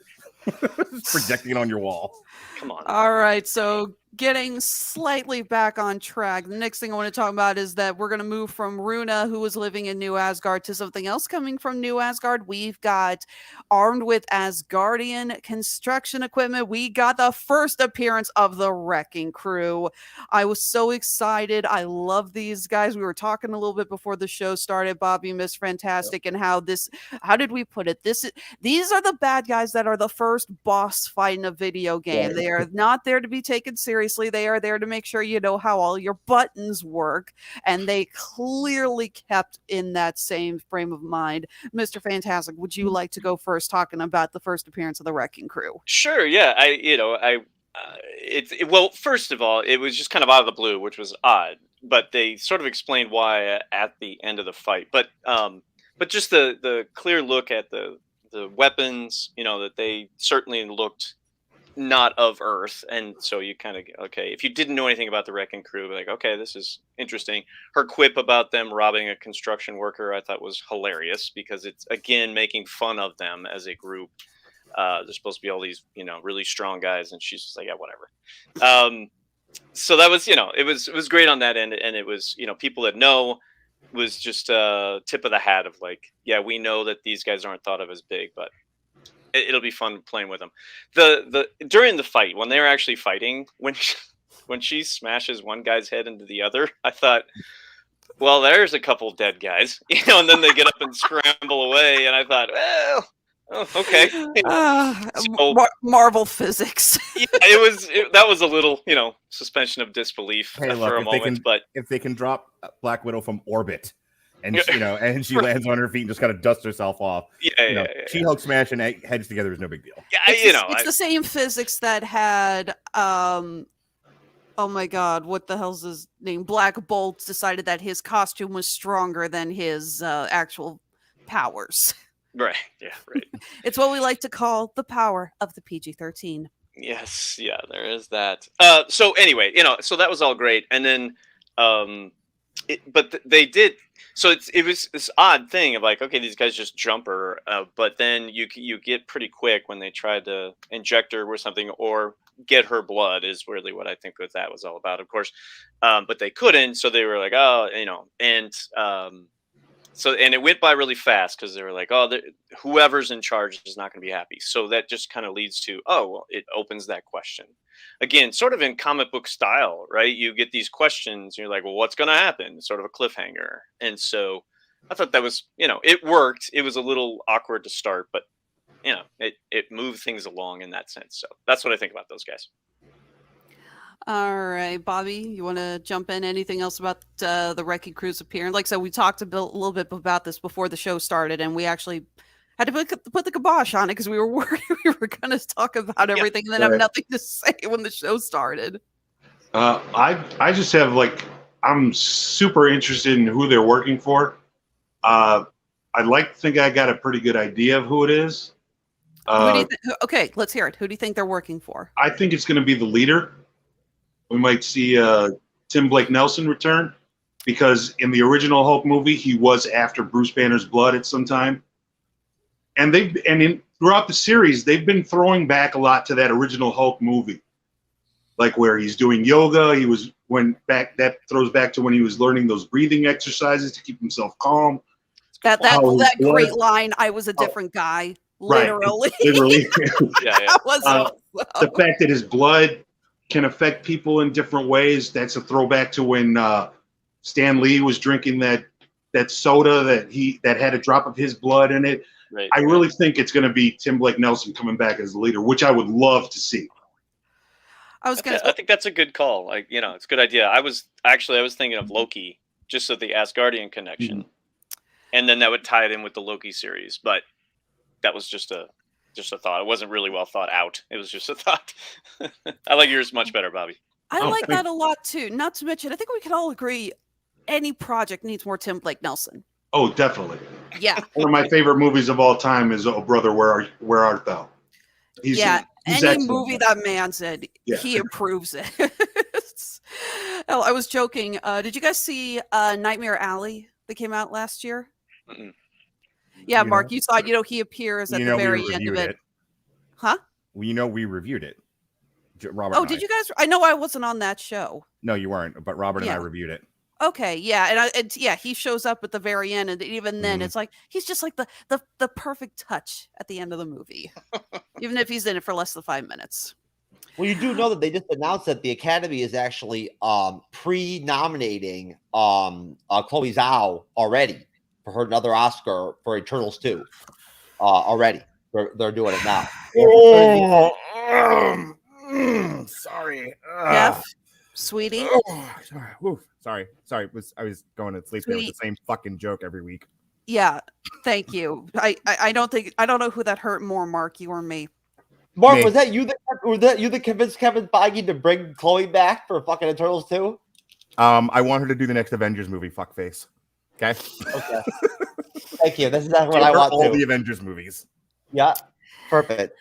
it on your wall. Come on. All right, so getting slightly back on track. The next thing I want to talk about is that we're going to move from Runa, who was living in New Asgard, to something else coming from New Asgard. We've got, armed with Asgardian construction equipment, we got the first appearance of the Wrecking Crew. I was so excited. I love these guys. We were talking a little bit before the show started, Bobby, Miss Fantastic, and how did we put it? These are the bad guys that are the first boss fight in a video game. They are not there to be taken seriously. They are there to make sure you know how all your buttons work, and they clearly kept in that same frame of mind. Mr. Fantastic, would you like to go first, talking about the first appearance of the Wrecking Crew? Sure. Yeah. Well, first of all, it was just kind of out of the blue, which was odd, but they sort of explained why at the end of the fight. But just the clear look at the weapons, that they certainly looked not of Earth, and so you kind of if you didn't know anything about the Wrecking Crew, like, okay, this is interesting. Her quip about them robbing a construction worker I thought was hilarious, because it's again making fun of them as a group. They're supposed to be all these really strong guys, and she's just like, yeah, whatever. So that was it was great on that end, and it was people that know was just a tip of the hat of like, yeah, we know that these guys aren't thought of as big, but it'll be fun playing with them. During the fight, when they were actually fighting, when she smashes one guy's head into the other, I thought, well, there's a couple dead guys, and then they get up and scramble away, and I thought, well, okay. Marvel physics. Yeah, that was a little, suspension of disbelief for a moment. But if they can drop Black Widow from orbit, and and she lands on her feet and just kind of dusts herself off. She-Hulk smash and heads together is no big deal. Yeah, it's the same physics that had oh my god, what the hell's his name? Black Bolt decided that his costume was stronger than his actual powers. Right. Yeah. Right. It's what we like to call the power of the PG-13. Yes. Yeah. There is that. So anyway, so that was all great, and then they did. So it was this odd thing of like, okay, these guys just jump her, but then you get pretty quick when they tried to inject her with something or get her blood is really what I think that was all about, of course. But they couldn't, so they were like, oh, and So, and it went by really fast because they were like, oh, whoever's in charge is not going to be happy. So that just kind of leads to, oh, well, it opens that question. Again, sort of in comic book style, right? You get these questions, and you're like, well, what's going to happen? Sort of a cliffhanger. And so I thought that was, it worked. It was a little awkward to start, but, it moved things along in that sense. So that's what I think about those guys. All right, Bobby, you want to jump in? Anything else about the Wrecking Crew's appearance? Like, so we talked a little bit about this before the show started, and we actually had to put the kibosh on it because we were worried we were going to talk about everything and then have nothing to say when the show started. I just have I'm super interested in who they're working for. I'd like to think I got a pretty good idea of who it is. Okay, let's hear it. Who do you think they're working for? I think it's going to be the leader. We might see Tim Blake Nelson return because in the original Hulk movie, he was after Bruce Banner's blood at some time. And throughout the series, they've been throwing back a lot to that original Hulk movie, like where he's doing yoga. That throws back to when he was learning those breathing exercises to keep himself calm. That great line. I was a different guy. Literally. Right. Literally. That was awesome. The fact that his blood can affect people in different ways. That's a throwback to when Stan Lee was drinking that soda that had a drop of his blood in it. Right. I really think it's going to be Tim Blake Nelson coming back as the leader, which I would love to see. I think that's a good call. It's a good idea. I was thinking of Loki, just of the Asgardian connection, and then that would tie it in with the Loki series. But that was just a thought. It wasn't really well thought out. It was just a thought. I like yours much better, Bobby. I like that a lot too. Not to mention, I think we can all agree any project needs more Tim Blake Nelson. Oh, definitely. Yeah. One of my favorite movies of all time is Oh Brother, Where Art Thou? He's any excellent. movie that man said, he approves it. Hell, I was joking. Did you guys see Nightmare Alley that came out last year? Mm-mm. Yeah, Mark, you saw it. He appears at the very end of it. Huh? Well, we reviewed it. Robert. Oh, did you guys? I know I wasn't on that show. No, you weren't. But Robert and I reviewed it. Okay, yeah, and he shows up at the very end, and even then, it's like he's just like the perfect touch at the end of the movie, even if he's in it for less than 5 minutes. Well, you do know that they just announced that the Academy is actually pre-nominating Chloe Zhao already for her another Oscar for Eternals 2. Already, they're doing it now. Sorry, Jeff, sweetie. Sorry. I was going to sleep there with the same fucking joke every week. Yeah, thank you. I don't know who that hurt more, Mark, you or me. Mark, was that you that convinced Kevin Feige to bring Chloe back for fucking Eternals 2? I want her to do the next Avengers movie, fuckface. Okay. Thank you. This is what I want. All the Avengers movies. Yeah. Perfect.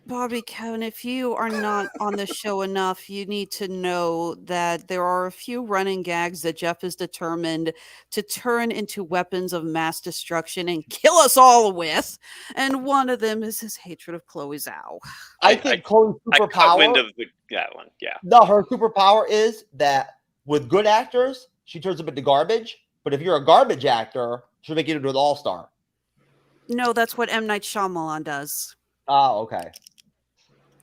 Bobby, Kevin, if you are not on the show enough, you need to know that there are a few running gags that Jeff is determined to turn into weapons of mass destruction and kill us all with. And one of them is his hatred of Chloe Zhao. I think Chloe's superpower. I caught wind of that one. Yeah. No, her superpower is that with good actors, she turns them into garbage. But if you're a garbage actor, she'll make you into an all-star. No, that's what M. Night Shyamalan does. Oh, okay.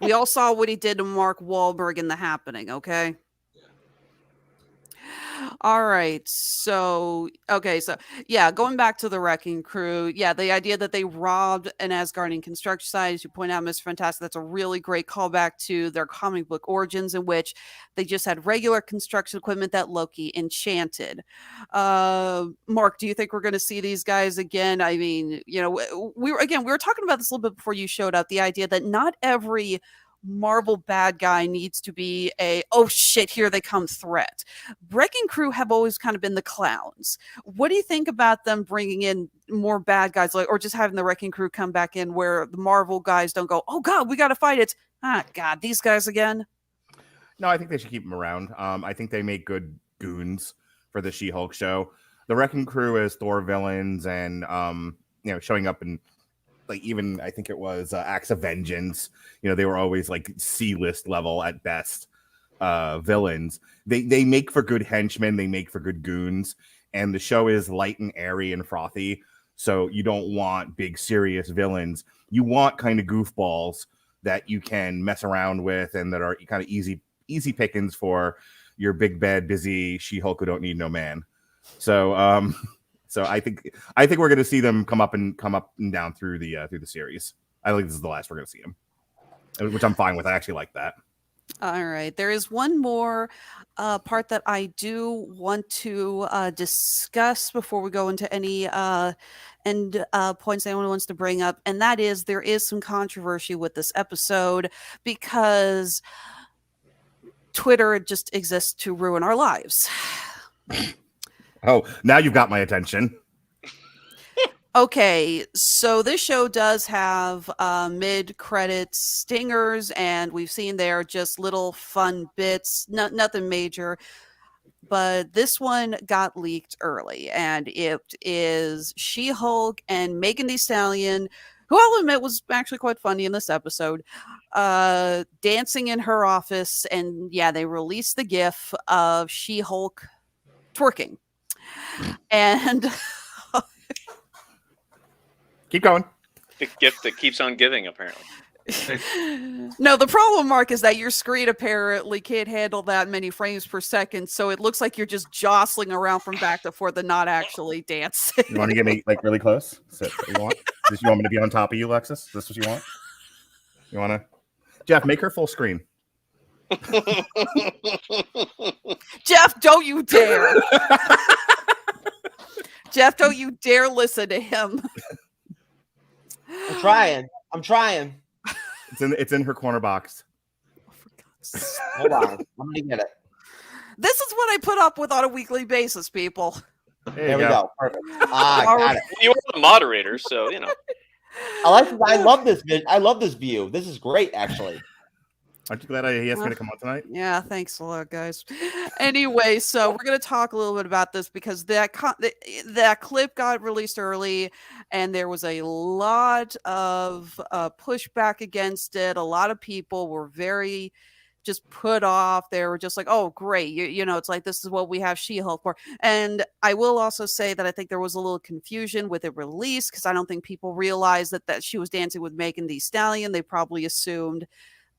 We all saw what he did to Mark Wahlberg in The Happening, okay? All right. So going back to the Wrecking Crew. Yeah, the idea that they robbed an Asgardian construction site, as you point out, Mr. Fantastic, that's a really great callback to their comic book origins, in which they just had regular construction equipment that Loki enchanted. Mark, do you think we're going to see these guys again? I mean, we were talking about this a little bit before you showed up, the idea that not every Marvel bad guy needs to be a oh shit here they come threat. Wrecking Crew have always kind of been the clowns. What do you think about them bringing in more bad guys, or just having the Wrecking Crew come back in where the Marvel guys don't go, oh god, we got to fight it. God, these guys again. No, I think they should keep them around. I think they make good goons for the She-Hulk show. The Wrecking Crew as Thor villains and showing up in even I think it was Acts of Vengeance. They were always like C-list level at best villains. They make for good henchmen. They make for good goons. and the show is light and airy and frothy. So you don't want big serious villains. You want kind of goofballs that you can mess around with and that are kind of easy pickings for your big bad busy She-Hulk who don't need no man. So so I think we're going to see them come up and down through the series. I think this is the last we're going to see them, which I'm fine with. I actually like that. All right. There is one more part that I do want to discuss before we go into any end points anyone wants to bring up. And that is there is some controversy with this episode because Twitter just exists to ruin our lives. Oh, now you've got my attention. Okay, so this show does have mid-credit stingers, and we've seen there just little fun bits, nothing major. But this one got leaked early, and it is She-Hulk and Megan Thee Stallion, who I'll admit was actually quite funny in this episode, dancing in her office. And yeah, they released the GIF of She-Hulk twerking. And... Keep going. The gift that keeps on giving, apparently. No, the problem, Mark, is that your screen apparently can't handle that many frames per second, so it looks like you're just jostling around from back to forth and not actually dancing. You want to get me like really close? Is that what you want? Does you want me to be on top of you, Lexus? Is this what you want? You want to? Jeff, make her full screen. Jeff, don't you dare! Jeff, don't you dare listen to him. I'm trying. It's in her corner box. Oh, for God's sake. Hold on. I'm gonna get it. This is what I put up with on a weekly basis, people. There we go. Perfect. Got it. You are the moderator, so you know. I love this view. This is great, actually. Aren't you glad he asked me to come on tonight? Yeah, thanks a lot, guys. Anyway, so we're going to talk a little bit about this because that clip got released early, and there was a lot of pushback against it. A lot of people were very just put off. They were just like, oh, great. You know, it's like, this is what we have She-Hulk for. And I will also say that I think there was a little confusion with it release because I don't think people realized that she was dancing with Megan Thee Stallion. They probably assumed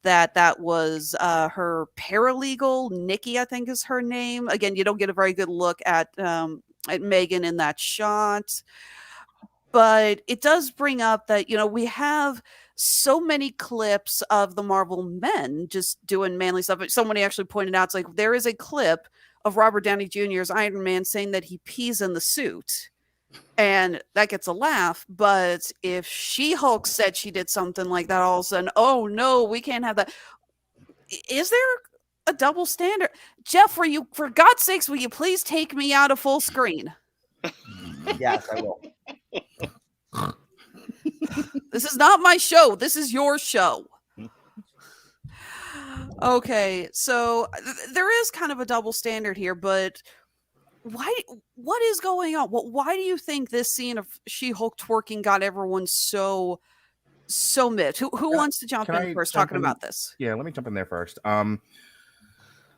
that was her paralegal, Nikki, I think is her name. Again, you don't get a very good look at Megan in that shot. But it does bring up that, you know, we have so many clips of the Marvel men just doing manly stuff. But somebody actually pointed out, it's like, there is a clip of Robert Downey Jr.'s Iron Man saying that he pees in the suit. And that gets a laugh, but if She-Hulk said she did something like that, all of a sudden, oh no, we can't have that. Is there a double standard? Jeff, for God's sakes, will you please take me out of full screen? Yes, I will. This is not my show. This is your show. Okay, so there is kind of a double standard here, but what is going on? Why do you think this scene of She-Hulk twerking got everyone so mid? Who wants to jump in first talking about this? Yeah, let me jump in there first.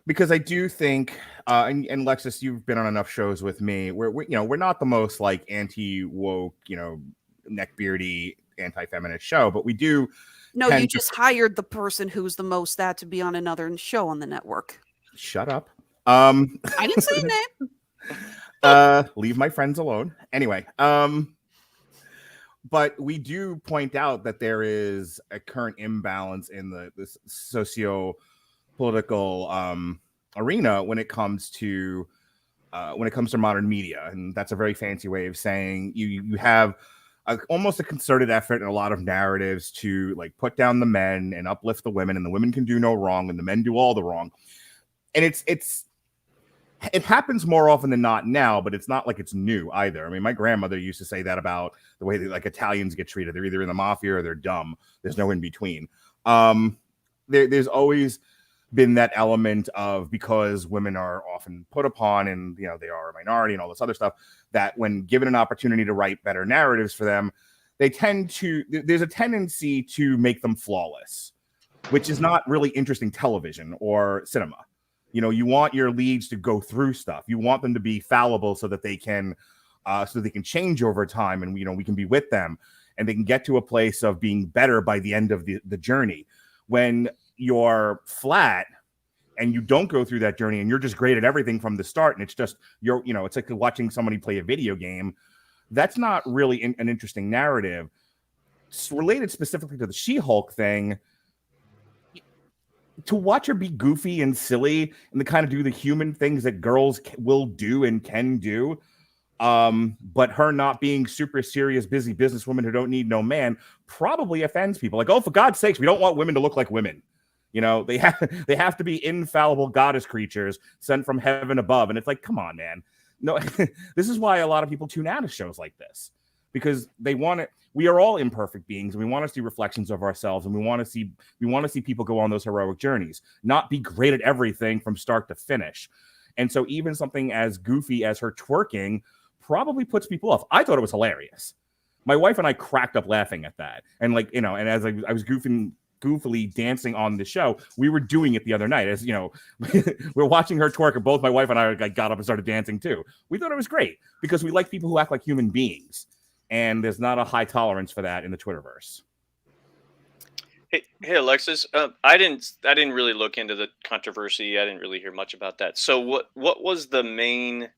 Because I do think, and Lexus, you've been on enough shows with me. We're not the most like anti-woke, neckbeardy, anti-feminist show, but we do. No, you just hired the person who's the most that to be on another show on the network. Shut up. I didn't say your name. Leave my friends alone. Anyway, but we do point out that there is a current imbalance in the socio-political arena when it comes to modern media, and that's a very fancy way of saying you have almost a concerted effort in a lot of narratives to like put down the men and uplift the women, and the women can do no wrong, and the men do all the wrong, and it happens more often than not now, but it's not like it's new either. I mean, my grandmother used to say that about the way that like Italians get treated. They're either in the mafia or they're dumb. There's no in between. There's always been that element of, because women are often put upon and, they are a minority and all this other stuff, that when given an opportunity to write better narratives for them, there's a tendency to make them flawless, which is not really interesting television or cinema. You want your leads to go through stuff. You want them to be fallible so that they can change over time, and we can be with them, and they can get to a place of being better by the end of the journey. When you're flat and you don't go through that journey and you're just great at everything from the start, and it's just it's like watching somebody play a video game. That's not really an interesting narrative. It's related specifically to the She-Hulk thing. To watch her be goofy and silly and to kind of do the human things that girls will do and can do, but her not being super serious, busy businesswoman who don't need no man probably offends people. Like, oh, for God's sakes, we don't want women to look like women. They have to be infallible goddess creatures sent from heaven above. And it's like, come on, man. No, this is why a lot of people tune out of shows like this, because they want it. We are all imperfect beings, and we want to see reflections of ourselves, and we want to see people go on those heroic journeys, not be great at everything from start to finish. And so even something as goofy as her twerking probably puts people off. I thought it was hilarious. My wife and I cracked up laughing at that. And and as I was goofily dancing on the show, we were doing it the other night. As we're watching her twerk, and both my wife and I got up and started dancing too. We thought it was great because we like people who act like human beings, and there's not a high tolerance for that in the Twitterverse. Hey Alexis, I didn't really look into the controversy. I didn't really hear much about that. So what was the main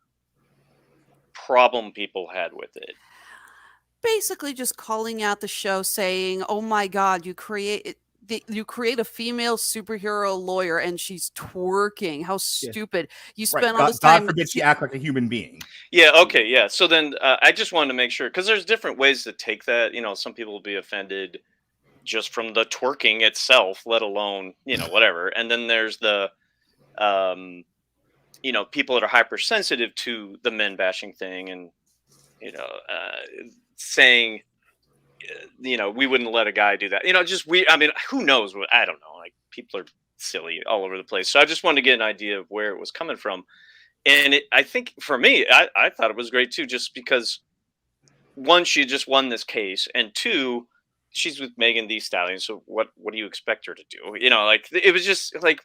problem people had with it? Basically just calling out the show, saying, oh my God, you create a female superhero lawyer and she's twerking. How stupid. You spend all this time. God forbid she act like a human being. Yeah. Okay. Yeah. So then I just wanted to make sure, because there's different ways to take that. Some people will be offended just from the twerking itself, let alone, whatever. And then there's the, people that are hypersensitive to the men bashing thing, and, saying, we wouldn't let a guy do that. Who knows what, I don't know. Like, people are silly all over the place. So I just wanted to get an idea of where it was coming from. And I think for me, I thought it was great too, just because one, she just won this case, and two, she's with Megan Thee Stallion. So what do you expect her to do? It was just like,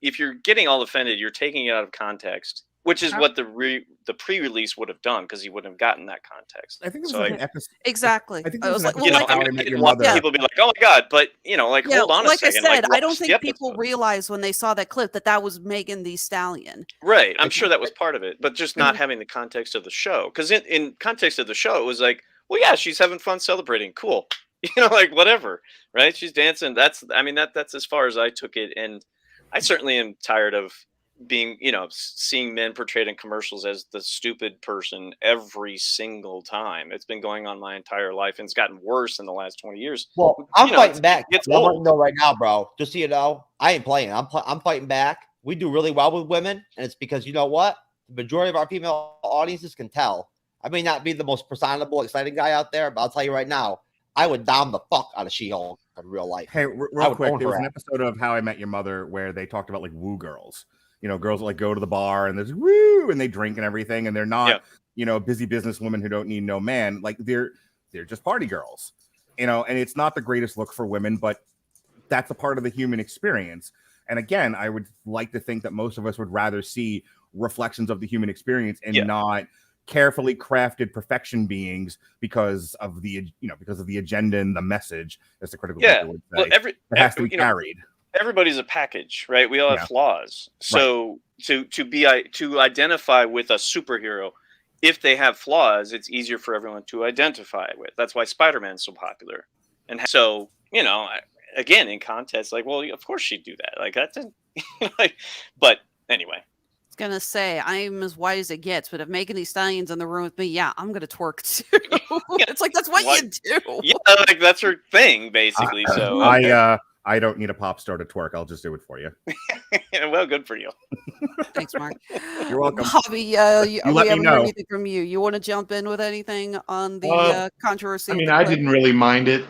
if you're getting all offended, you're taking it out of context, which is what the pre-release would have done, because he wouldn't have gotten that context. I think it was so an episode. Exactly. I think I was like, people be like, oh my God, but hold on a second. Like I said, I don't think people realized when they saw that clip that was Megan Thee Stallion. Right. I'm sure that was part of it, but just not having the context of the show. Because in context of the show, it was like, well, yeah, she's having fun celebrating. Cool. Whatever. Right. She's dancing. That's as far as I took it. And I certainly am tired of being, seeing men portrayed in commercials as the stupid person every single time. It's been going on my entire life, and it's gotten worse in the last 20 years. Well, I'm fighting back. I'm letting you know right now, bro. Just so you know, I ain't playing. I'm fighting back. We do really well with women, and it's because, you know what? The majority of our female audiences can tell. I may not be the most personable, exciting guy out there, but I'll tell you right now, I would dom the fuck out of She-Hulk in real life. Hey, real quick, there was an episode of How I Met Your Mother where they talked about woo girls. Girls that go to the bar and there's woo and they drink and everything, and they're not, busy businesswomen who don't need no man. Like they're just party girls, and it's not the greatest look for women, but that's a part of the human experience. And again, I would like to think that most of us would rather see reflections of the human experience and not carefully crafted perfection beings because of the agenda and the message. That's the critical thing I would say. Well, it has to be carried. Everybody's a package, right? We all have flaws. So to identify with a superhero, if they have flaws, it's easier for everyone to identify with. That's why Spider-Man's so popular. And so, again, in context, well, of course she'd do that. That didn't, but anyway. I was gonna say, I'm as white as it gets, but if Megan Thee Stallion's in the room with me, I'm gonna twerk too. It's like, that's what you do. Yeah, that's her thing, basically. I don't need a pop star to twerk. I'll just do it for you. Well, good for you. Thanks, Mark. You're welcome. Hobby, you let me know. Anything from you? You want to jump in with anything on the controversy? I didn't really mind it.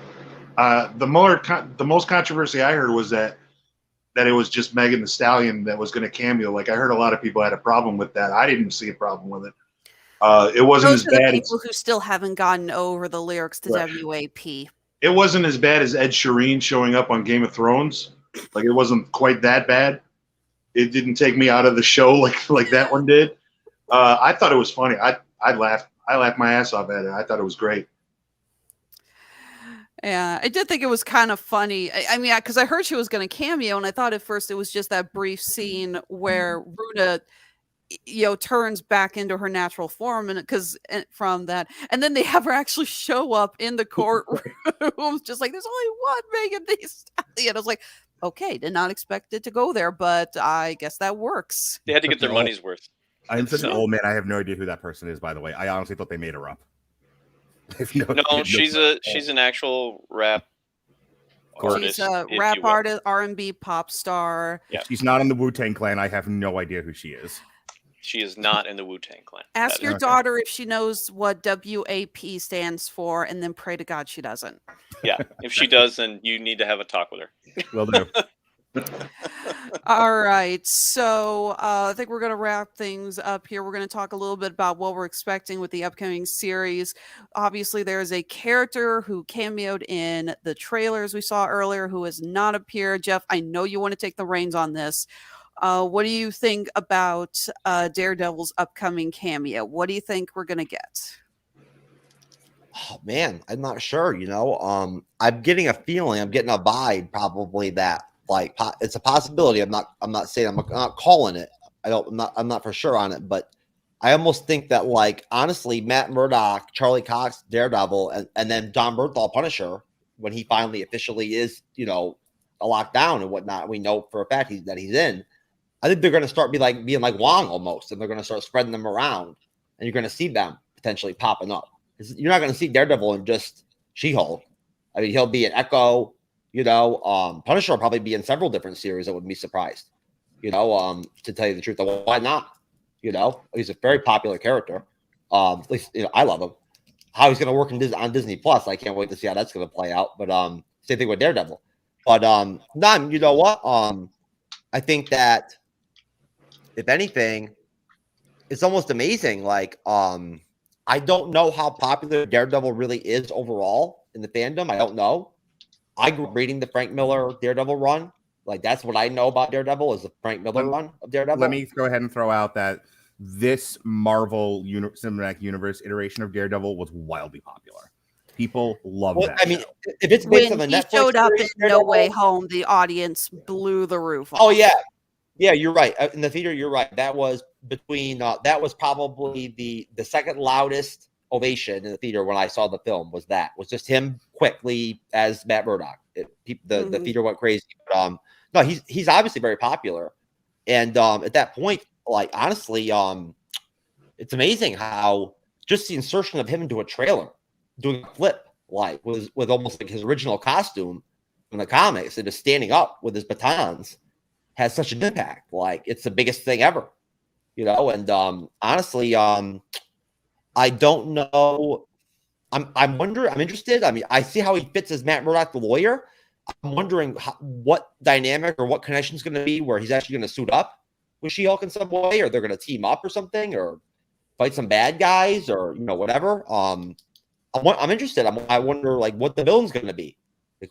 The most controversy I heard was that it was just Megan Thee Stallion that was going to cameo. I heard a lot of people had a problem with that. I didn't see a problem with it. It wasn't as bad. People who still haven't gotten over the lyrics to WAP. It wasn't as bad as Ed Sheeran showing up on Game of Thrones. It wasn't quite that bad. it didn't take me out of the show like that one did. I thought it was funny. I laughed my ass off at it. I thought it was great. Yeah, I did think it was kind of funny. I mean, because I heard she was going to cameo, and I thought at first it was just that brief scene where Runa, turns back into her natural form, and from that, and then they have her actually show up in the courtroom, just like there's only one Megan Thee Stallion. I was like, okay, did not expect it to go there, but I guess that works. They had to get their money's worth. I'm such an old man. I have no idea who that person is. By the way, I honestly thought they made her up. No, she's an actual rap artist. She's a rap artist, R&B pop star. Yeah. She's not in the Wu-Tang Clan. I have no idea who she is. She is not in the Wu-Tang Clan. Ask your daughter if she knows what WAP stands for, and then pray to God she doesn't. Yeah, if she does, then you need to have a talk with her. Will do. All right, so I think we're going to wrap things up here. We're going to talk a little bit about what we're expecting with the upcoming series. Obviously, there is a character who cameoed in the trailers we saw earlier who has not appeared. Jeff, I know you want to take the reins on this. What do you think about Daredevil's upcoming cameo? What do you think we're going to get? Oh man, I'm not sure. I'm getting a feeling, I'm getting a vibe, probably that it's a possibility. I'm not saying, I'm not calling it. I'm not for sure on it, but I almost think that honestly, Matt Murdock, Charlie Cox, Daredevil, and then Don Bernthal, Punisher, when he finally officially is, a lockdown and whatnot, we know for a fact that he's in. I think they're going to start being like Wong almost, and they're going to start spreading them around, and you're going to see them potentially popping up. You're not going to see Daredevil in just She-Hulk. I mean, he'll be an Echo. Punisher will probably be in several different series. I wouldn't be surprised. To tell you the truth, why not? He's a very popular character. At least I love him. How he's going to work on Disney Plus, I can't wait to see how that's going to play out. But same thing with Daredevil. But you know what? I think that if anything, it's almost amazing. I don't know how popular Daredevil really is overall in the fandom. I don't know. I grew up reading the Frank Miller Daredevil run. That's what I know about Daredevil is the Frank Miller run of Daredevil. Let me go ahead and throw out that this Marvel Cinematic Universe iteration of Daredevil was wildly popular. People love that. I mean, if it's based on the Netflix showed up in series, No Way Home, the audience blew the roof off. Oh yeah, you're right. In the theater, you're right. That was between. That was probably the second loudest ovation in the theater when I saw the film. Was just him quickly as Matt Murdock. The theater went crazy. But, no, he's obviously very popular, and at that point, honestly, it's amazing how just the insertion of him into a trailer, doing a flip, with almost his original costume from the comics, and just standing up with his batons, has such an impact. It's the biggest thing ever, And honestly, I don't know. I'm wondering. I'm interested. I mean, I see how he fits as Matt Murdock, the lawyer. I'm wondering what dynamic or what connection is going to be where he's actually going to suit up with She-Hulk in some way, or they're going to team up or something, or fight some bad guys, or whatever. I'm interested. I wonder what the villain's going to be.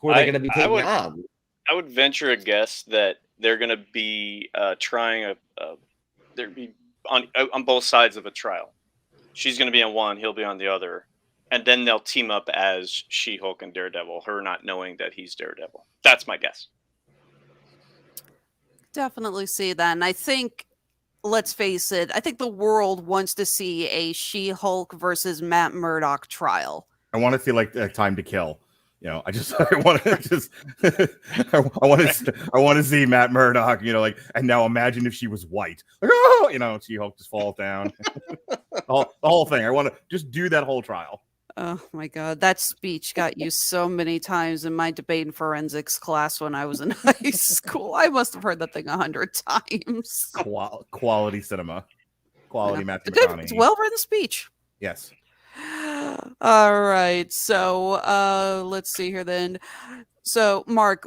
Who are they going to be taking on? I would venture a guess that they're going to be trying they'd be on both sides of a trial. She's going to be on one, he'll be on the other. And then they'll team up as She-Hulk and Daredevil, her not knowing that he's Daredevil. That's my guess. Definitely see that. And I think, let's face it, I think the world wants to see a She-Hulk versus Matt Murdock trial. I want to see Time to Kill. I want to see Matt Murdock, and now imagine if she was white. She-Hulk just falls down. the whole thing. I want to just do that whole trial. Oh my God, that speech got used so many times in my debate and forensics class when I was in high school. I must have heard that thing 100 times. Quality cinema. Quality Matthew Good, McConaughey. it's well-written speech. Yes. All right, so let's see here then. So, Mark,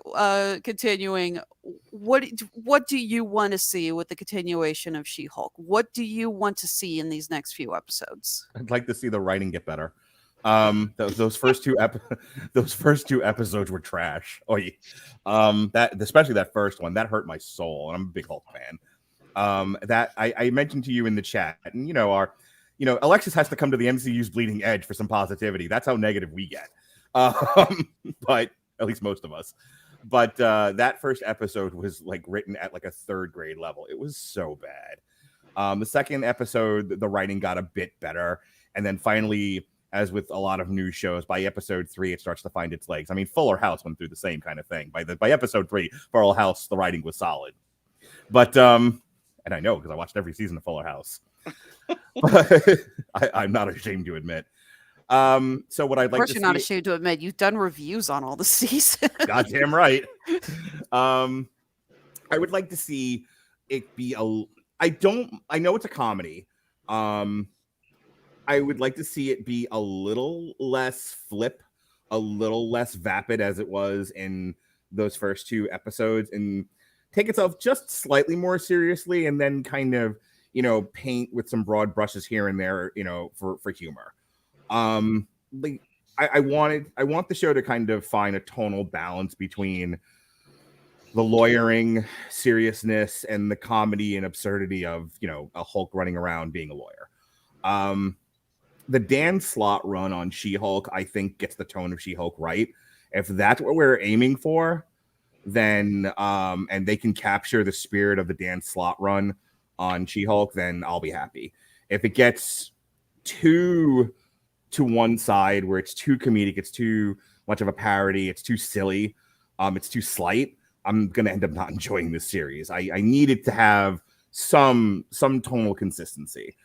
continuing, what do you want to see with the continuation of She-Hulk? What do you want to see in these next few episodes? I'd like to see the writing get better. Those first two episodes were trash. Oh, yeah. That especially that first one that hurt my soul, and I'm a big Hulk fan. That I mentioned to you in the chat, and Alexis has to come to the MCU's bleeding edge for some positivity. That's how negative we get. But at least most of us. But that first episode was like written at like a third grade level. It was so bad. The second episode, the writing got a bit better, and then finally, as with a lot of news shows, by episode 3, it starts to find its legs. I mean, Fuller House went through the same kind of thing. By episode 3, Fuller House, the writing was solid. But and I know because I watched every season of Fuller House. But I'm not ashamed to admit. So what I'd like to see... Of course you're not ashamed to admit. You've done reviews on all the seasons. Goddamn right. I would like to see it be I know it's a comedy. I would like to see it be a little less flip, a little less vapid as it was in those first 2 episodes, and take itself just slightly more seriously, and then kind of, paint with some broad brushes here and there, for humor. I want the show to kind of find a tonal balance between the lawyering seriousness and the comedy and absurdity of, a Hulk running around being a lawyer. The Dan Slott run on She-Hulk, I think, gets the tone of She-Hulk right. If that's what we're aiming for, then and they can capture the spirit of the Dan Slott run on She-Hulk, then I'll be happy. If it gets too to one side where it's too comedic, it's too much of a parody, it's too silly, it's too slight, I'm gonna end up not enjoying this series. I need it to have some tonal consistency.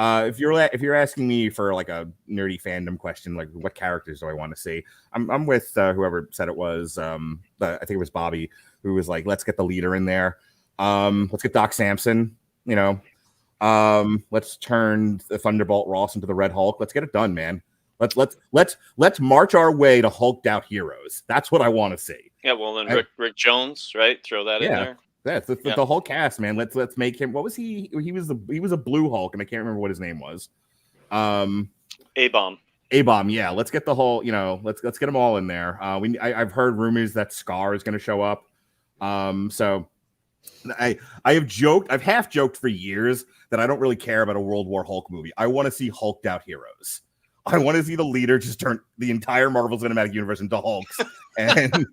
If you're asking me for like a nerdy fandom question, like what characters do I want to see, I'm with whoever said it was. I think it was Bobby who was like, let's get the leader in there. Let's get Doc Samson. Let's turn the Thunderbolt Ross into the Red Hulk. Let's get it done, man. Let's march our way to hulked out heroes. That's what I want to see. Yeah, well then Rick Jones, right? Throw that in there. That's the whole cast, man. Let's make him. What was he? He was a blue Hulk, and I can't remember what his name was. A-Bomb. A-Bomb. Yeah, let's get the whole. Let's get them all in there. I've heard rumors that Scar is going to show up. So I've half joked for years that I don't really care about a World War Hulk movie. I want to see hulked out heroes. I want to see the leader just turn the entire Marvel Cinematic Universe into Hulks, and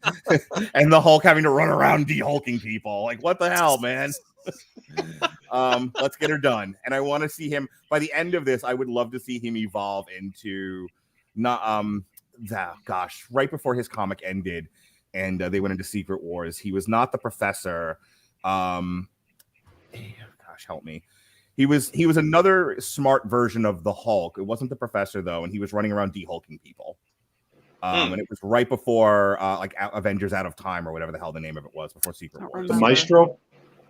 the Hulk having to run around de-hulking people. Like, what the hell, man? Let's get her done. And I want to see him by the end of this. I would love to see him evolve into right before his comic ended, and they went into Secret Wars. He was not the Professor. Gosh, help me. He was another smart version of the Hulk. It wasn't the Professor though, and he was running around de-hulking people. And it was right before Avengers Out of Time or whatever the hell the name of it was before Secret Wars. The Maestro?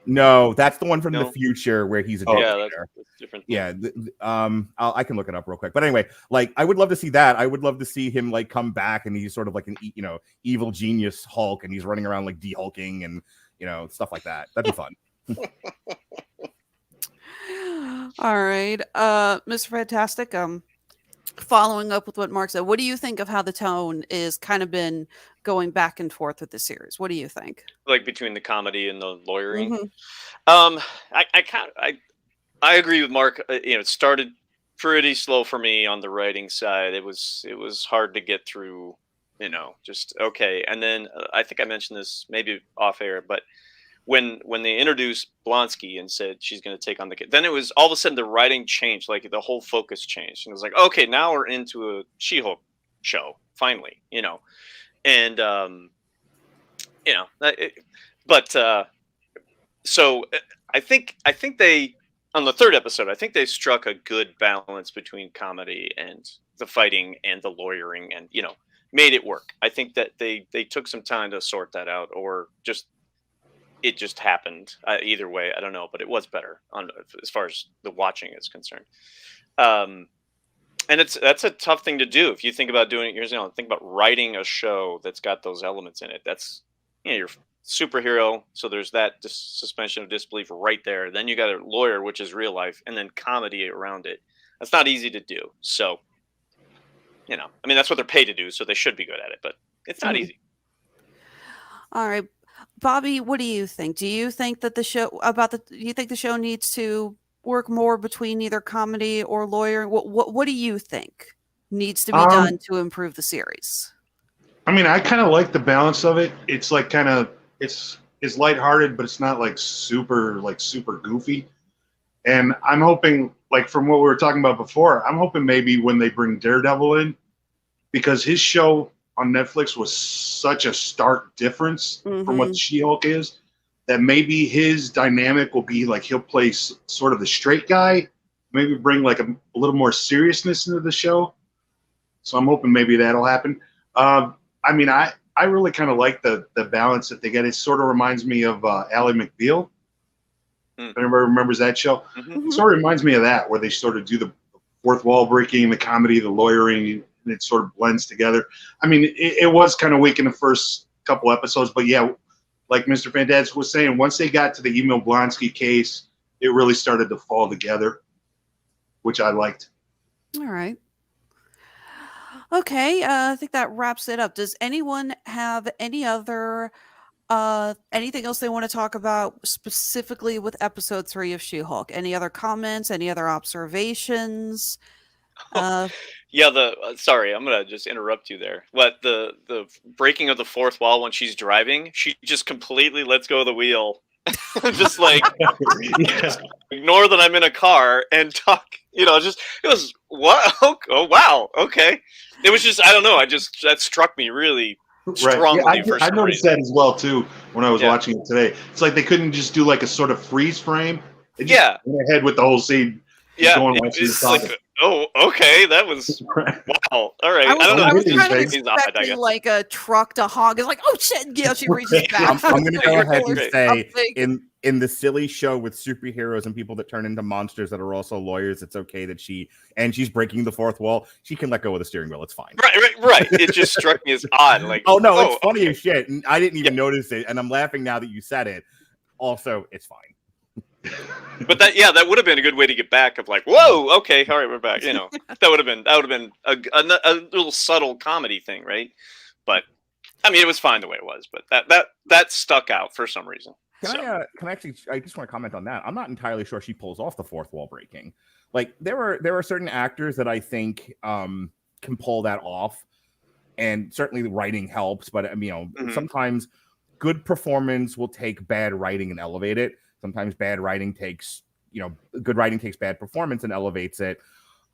No, that's the one from the future where he's a dictator. That's different. Yeah, I can look it up real quick. But anyway, like I would love to see that. I would love to see him like come back and he's sort of like an evil genius Hulk and he's running around like de-hulking and stuff like that. That'd be fun. All right, Mr. Fantastic. Following up with what Mark said, what do you think of how the tone is kind of been going back and forth with the series? What do you think? Like between the comedy and the lawyering? Mm-hmm. I agree with Mark. It started pretty slow for me on the writing side. It was hard to get through, just okay. And then I think I mentioned this maybe off air, but when they introduced Blonsky and said she's going to take on the kid, then it was all of a sudden the writing changed, like the whole focus changed, and it was like, okay, now we're into a She-Hulk show finally, and so I think they on the third episode, I think they struck a good balance between comedy and the fighting and the lawyering, and made it work. I think that they took some time to sort that out, or it just happened. Either way, I don't know, but it was better as far as the watching is concerned. And that's a tough thing to do if you think about doing it. Think about writing a show that's got those elements in it. That's you're superhero, so there's that suspension of disbelief right there. Then you got a lawyer, which is real life, and then comedy around it. That's not easy to do. So you know, I mean, that's what they're paid to do, so they should be good at it, but it's not easy. All right, Bobby, what do you think? Do you think that the show needs to work more between either comedy or lawyer? What do you think needs to be done to improve the series? I mean, I kind of like the balance of it. It's like it's lighthearted, but it's not like super goofy. And I'm hoping, like from what we were talking about before, I'm hoping maybe when they bring Daredevil in, because his show on Netflix was such a stark difference from what She-Hulk is, that maybe his dynamic will be like he'll play sort of the straight guy, maybe bring like a little more seriousness into the show. So I'm hoping maybe that'll happen. I mean, I really kind of like the balance that they get. It sort of reminds me of Ally McBeal. If anybody remembers that show, it sort of reminds me of that, where they sort of do the fourth wall breaking, the comedy, the lawyering, and it sort of blends together. I mean, it was kind of weak in the first couple episodes, but yeah, like Mr. Fantastic was saying, once they got to the Emil Blonsky case, it really started to fall together, which I liked. All right. Okay, I think that wraps it up. Does anyone have any other anything else they want to talk about specifically with episode 3 of She-Hulk? Any other comments? Any other observations? Yeah, sorry, I'm gonna just interrupt you there. What the breaking of the fourth wall when she's driving, she just completely lets go of the wheel, just like just ignore that I'm in a car and talk. You know, just it was what? Oh wow, okay. It was just I don't know. That struck me really strongly. Yeah, I noticed that as well too when I was watching it today. It's like they couldn't just do like a sort of freeze frame. They just went ahead with the whole scene. It's like, oh, okay, that was wow. All right, I don't know. I was kind of expecting like a truck to hog. It's like, oh shit, yeah, she reaches back. I'm going to go ahead and say in the silly show with superheroes and people that turn into monsters that are also lawyers, it's okay that she's breaking the fourth wall. She can let go of the steering wheel. It's fine. Right. It just struck me as odd. Like, oh no, it's funny as shit, and I didn't even notice it, and I'm laughing now that you said it. Also, it's fine. But that would have been a good way to get back. Of like, whoa, okay, all right, we're back. You know, that would have been a little subtle comedy thing, right? But I mean, it was fine the way it was. But that stuck out for some reason. Can I actually? I just want to comment on that. I'm not entirely sure she pulls off the fourth wall breaking. Like there are certain actors that I think can pull that off, and certainly the writing helps. But sometimes good performance will take bad writing and elevate it. Sometimes bad writing takes, good writing takes bad performance and elevates it.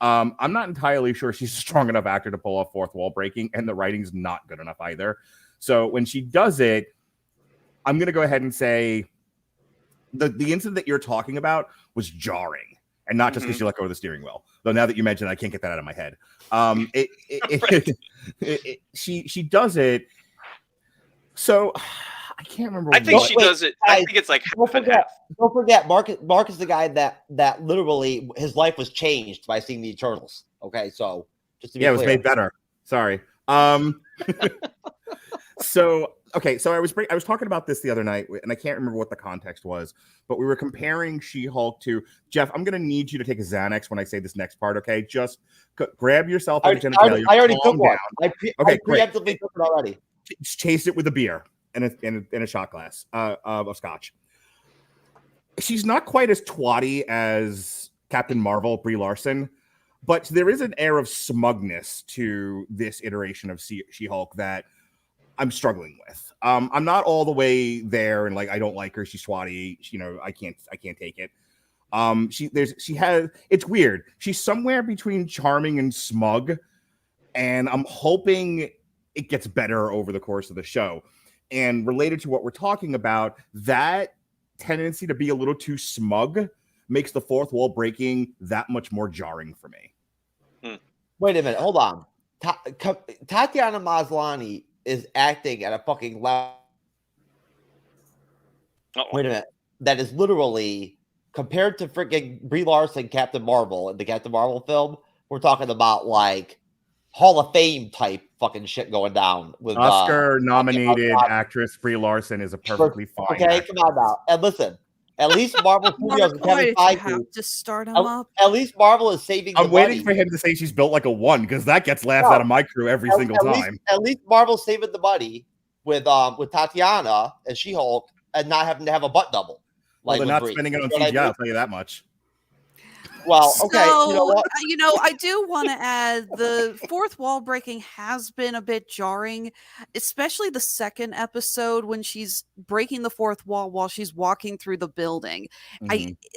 I'm not entirely sure she's a strong enough actor to pull off fourth wall breaking, and the writing's not good enough either. So when she does it, I'm going to go ahead and say the incident that you're talking about was jarring, and not just because she let go of the steering wheel. Though now that you mentioned it, I can't get that out of my head. She does it. So I can't remember. I think she does it. I think it's like don't forget, Mark is the guy that literally his life was changed by seeing the Eternals. Okay, so just to be clear. It was made better. Sorry. So I was talking about this the other night, and I can't remember what the context was, but we were comparing She-Hulk to Jeff. I'm going to need you to take a Xanax when I say this next part. Okay, just grab yourself. I already took one. I preemptively took it already. Chase it with a beer. In a shot glass of scotch. She's not quite as twatty as Captain Marvel, Brie Larson, but there is an air of smugness to this iteration of She-Hulk that I'm struggling with. I'm not all the way there, and like I don't like her. She's twatty. I can't take it. It's weird. She's somewhere between charming and smug, and I'm hoping it gets better over the course of the show. And related to what we're talking about, that tendency to be a little too smug makes the fourth wall breaking that much more jarring for me. Wait a minute. Hold on. Tatiana Maslany is acting at a fucking level. Wait a minute. That is literally, compared to freaking Brie Larson, Captain Marvel, in the Captain Marvel film, we're talking about like Hall of Fame type fucking shit going down with Oscar nominated actress Brie Larson is a perfectly fine. Okay, come on now. And listen, At least Marvel Studios and Kevin Have Feige. to start him up. At least Marvel is saving. I'm waiting for him to say she's built like a 1 because that gets laughs out of my crew every single time. At least Marvel's saving the money with Tatiana and She-Hulk and not having to have a butt double. Well, they're not spending it on CGI. I'll tell you that much. Well, okay. So, you know what? I do want to add the fourth wall breaking has been a bit jarring, especially the second episode when she's breaking the fourth wall while she's walking through the building.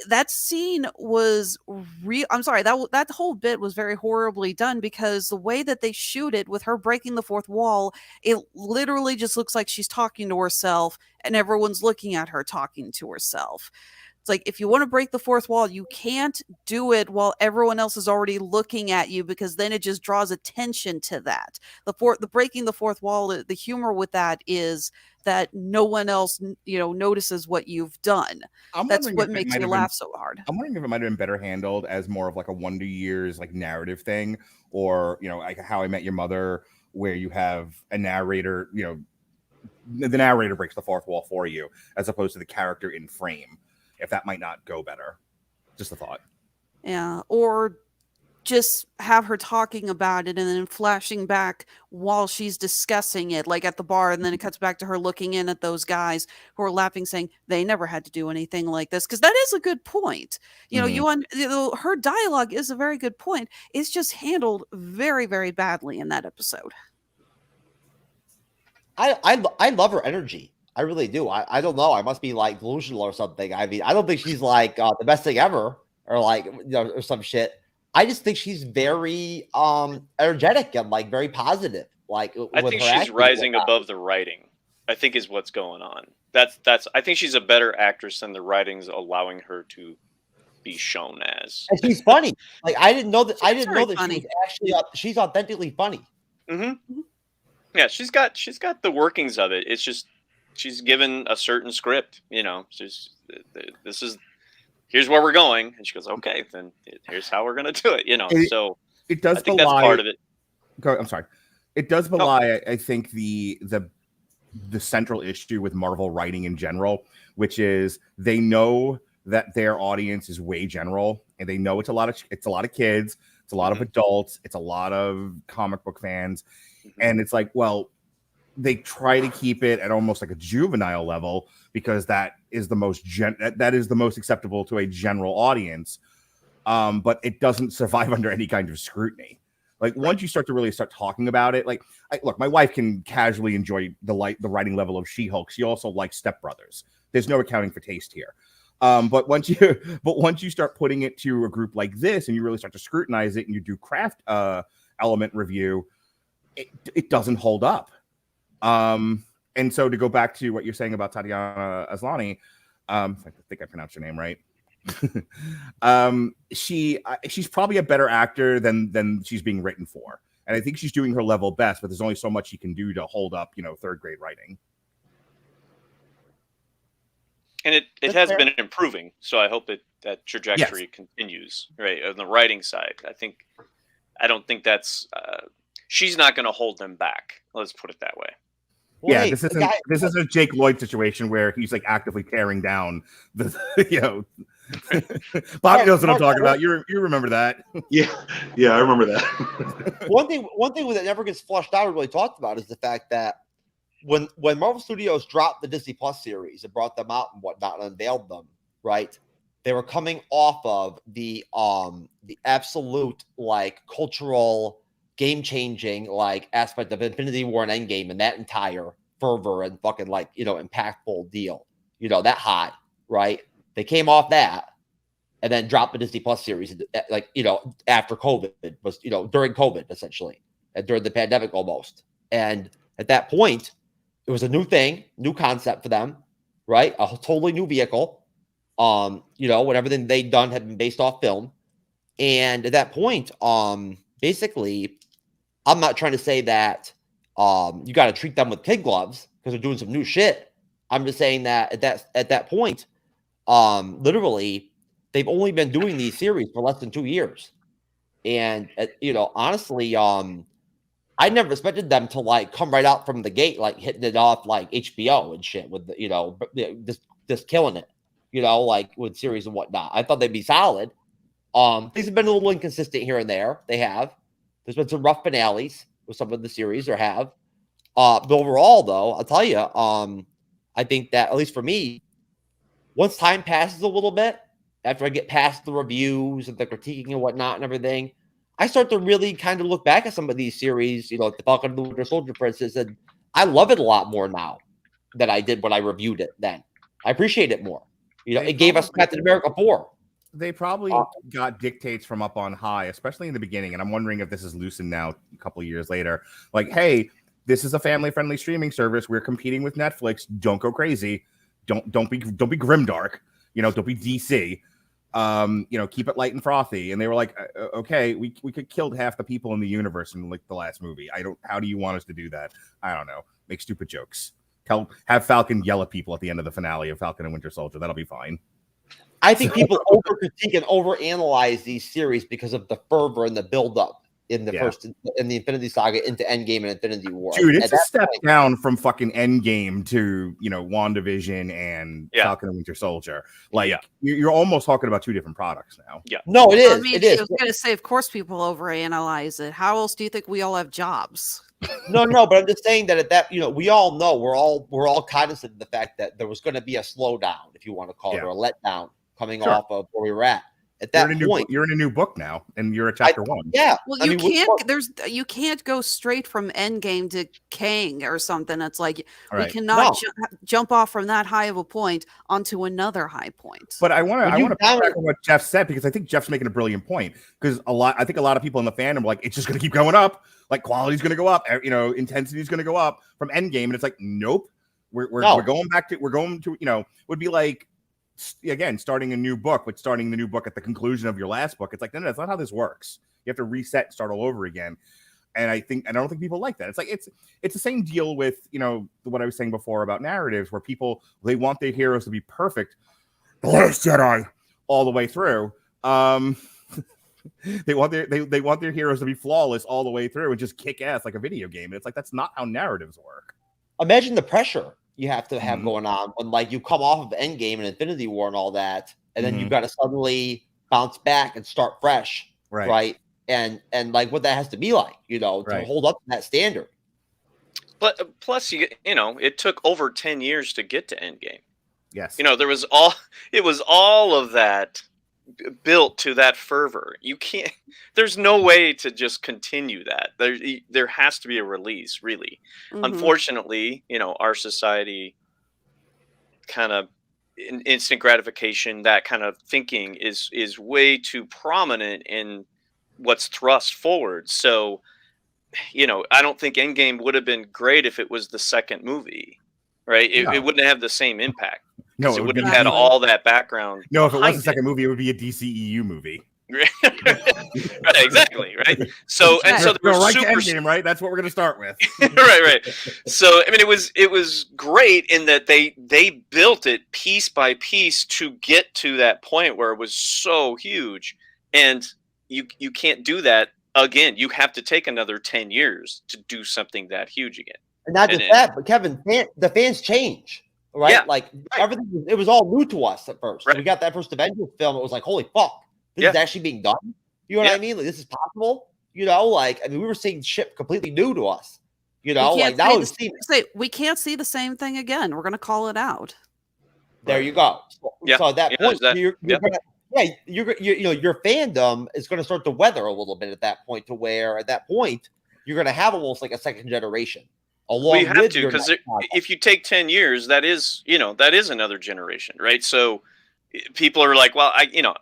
That scene was real. I'm sorry, that whole bit was very horribly done because the way that they shoot it with her breaking the fourth wall, it literally just looks like she's talking to herself and everyone's looking at her talking to herself. It's like, if you want to break the fourth wall, you can't do it while everyone else is already looking at you, because then it just draws attention to that. The breaking the fourth wall, the humor with that is that no one else, notices what you've done. That's what makes you laugh so hard. I'm wondering if it might have been better handled as more of like a Wonder Years like narrative thing, or like How I Met Your Mother, where you have a narrator, the narrator breaks the fourth wall for you, as opposed to the character in frame. If that might not go better. Just a thought. Yeah, or just have her talking about it and then flashing back while she's discussing it, like at the bar, and then it cuts back to her looking in at those guys who are laughing, saying they never had to do anything like this. Because that is a good point. Her dialogue is a very good point. It's just handled very, very badly in that episode. I love her energy. I really do. I don't know. I must be like delusional or something. I mean, I don't think she's like the best thing ever or like, or some shit. I just think she's very energetic and like very positive. Like, I think she's rising above the writing, I think is what's going on. I think she's a better actress than the writing's allowing her to be shown as. And she's funny. Like, I didn't know that. She was actually she's authentically funny. Mm-hmm. Yeah, she's got the workings of it. It's just, she's given a certain script, here's where we're going. And she goes, okay, then here's how we're going to do it, so it does. I think that's part of it. I'm sorry. It does belie, I think, the central issue with Marvel writing in general, which is they know that their audience is way general, and they know it's a lot of kids, it's a lot of adults, it's a lot of comic book fans. And it's like, well, they try to keep it at almost like a juvenile level because that is the most acceptable to a general audience. But it doesn't survive under any kind of scrutiny. Like, once you start talking about it, like, look, my wife can casually enjoy the writing level of She-Hulk. She also likes Step Brothers. There's no accounting for taste here. But once you start putting it to a group like this and you really start to scrutinize it and you do craft element review, it doesn't hold up. And so to go back to what you're saying about Tatiana Maslany, I think I pronounced her name right. She's probably a better actor than she's being written for. And I think she's doing her level best, but there's only so much she can do to hold up, third grade writing. And it has been improving. So I hope that trajectory continues, right? On the writing side, I don't think that's, she's not going to hold them back. Let's put it that way. Yeah, this is a Jake Lloyd situation where he's like actively tearing down the, Bobby knows what I'm talking about. You remember that? Yeah, I remember that. One thing that never gets flushed out or really talked about is the fact that when Marvel Studios dropped the Disney Plus series and brought them out and whatnot and unveiled them, right? They were coming off of the absolute like cultural game-changing like aspect of Infinity War and Endgame and that entire fervor and fucking like impactful deal, that high, right? They came off that and then dropped the Disney Plus series like after COVID was during COVID essentially and during the pandemic almost. And at that point, it was a new thing, new concept for them, right? A totally new vehicle. When everything they'd done had been based off film, and at that point, basically. I'm not trying to say that you got to treat them with kid gloves because they're doing some new shit. I'm just saying that at that point, literally, they've only been doing these series for less than 2 years, and honestly, I never expected them to like come right out from the gate like hitting it off like HBO and shit with just killing it. you know, like with series and whatnot. I thought they'd be solid. Things have been a little inconsistent here and there. They have. There's been some rough finales with some of the series, or have. But overall, though, I'll tell you, I think that, at least for me, once time passes a little bit, after I get past the reviews and the critiquing and whatnot and everything, I start to really kind of look back at some of these series, you know, like the Falcon and the Winter Soldier, for instance, and I love it a lot more now than I did when I reviewed it then. I appreciate it more. You know, it gave us Captain America 4. They probably got dictates from up on high, especially in the beginning. And I'm wondering if this is loosened now a couple of years later. Like, hey, this is a family-friendly streaming service. We're competing with Netflix. Don't go crazy. Don't be grimdark. You know, don't be DC. You know, keep it light and frothy. And they were like, okay, we could kill half the people in the universe in like the last movie. How do you want us to do that? I don't know. Make stupid jokes. Have Falcon yell at people at the end of the finale of Falcon and Winter Soldier. That'll be fine. I think people over-critique and over-analyze these series because of the fervor and the build-up in the in the Infinity Saga into Endgame and Infinity War. Dude, it's a step down from fucking Endgame to, you know, WandaVision and Falcon and Winter Soldier. Like, you're almost talking about two different products now. Yeah. No, it is. I mean, it is. I was going to say, of course, people overanalyze it. How else do you think we all have jobs? No, but I'm just saying that at that, you know, we all know we're all cognizant of the fact that there was going to be a slowdown, if you want to call it, or a letdown coming off of where we were at. At that point, you're in a new book now, and you're at chapter 1. Yeah. Well, you can't go straight from Endgame to Kang or something. It's like we cannot jump off from that high of a point onto another high point. But I want to back on what Jeff said, because I think Jeff's making a brilliant point. Because I think a lot of people in the fandom are like, it's just going to keep going up. Like, quality's going to go up. You know, intensity's going to go up from Endgame, and it's like, nope. We're going back to you know, would be like, again, starting a new book, but starting the new book at the conclusion of your last book. It's like, no, that's not how this works. You have to reset and start all over again. And I don't think people like that. It's like, it's the same deal with, you know, what I was saying before about narratives, where people, they want their heroes to be perfect. The Last Jedi all the way through. They want their heroes to be flawless all the way through and just kick ass like a video game. And it's like, that's not how narratives work. Imagine the pressure you have to have going on when, like, you come off of Endgame and Infinity War and all that, and then you've got to suddenly bounce back and start fresh, right? And like what that has to be like, you know, to hold up to that standard. But plus, you know, it took over 10 years to get to Endgame. Yes, you know, it was all of that built to that fervor. You can't. There's no way to just continue that. There has to be a release, really. Unfortunately, you know, our society kind of instant gratification, that kind of thinking is way too prominent in what's thrust forward. So, you know, I don't think Endgame would have been great if it was the second movie, right? It wouldn't have the same impact. No, it wouldn't have had all that background. No, if it was the second movie, it would be a DCEU movie. Right, exactly, right. So there was to Endgame, right? That's what we're going to start with. right. So I mean, it was great in that they built it piece by piece to get to that point where it was so huge, and you can't do that again. You have to take another 10 years to do something that huge again. And not just that, but Kevin, the fans change. Right? Yeah, like everything, it was all new to us at first. We got that first Avengers film. It was like, holy fuck, this is actually being done. You know what I mean? Like, this is possible. You know, like, I mean, we were seeing shit completely new to us. You know, like now we can't see the same thing again. We're going to call it out. There you go. So at that point, you're gonna, you know, your fandom is going to start to weather a little bit at that point, to where at that point you're going to have almost like a second generation. We have to, because if you take 10 years, that is another generation, right? So people are like, well,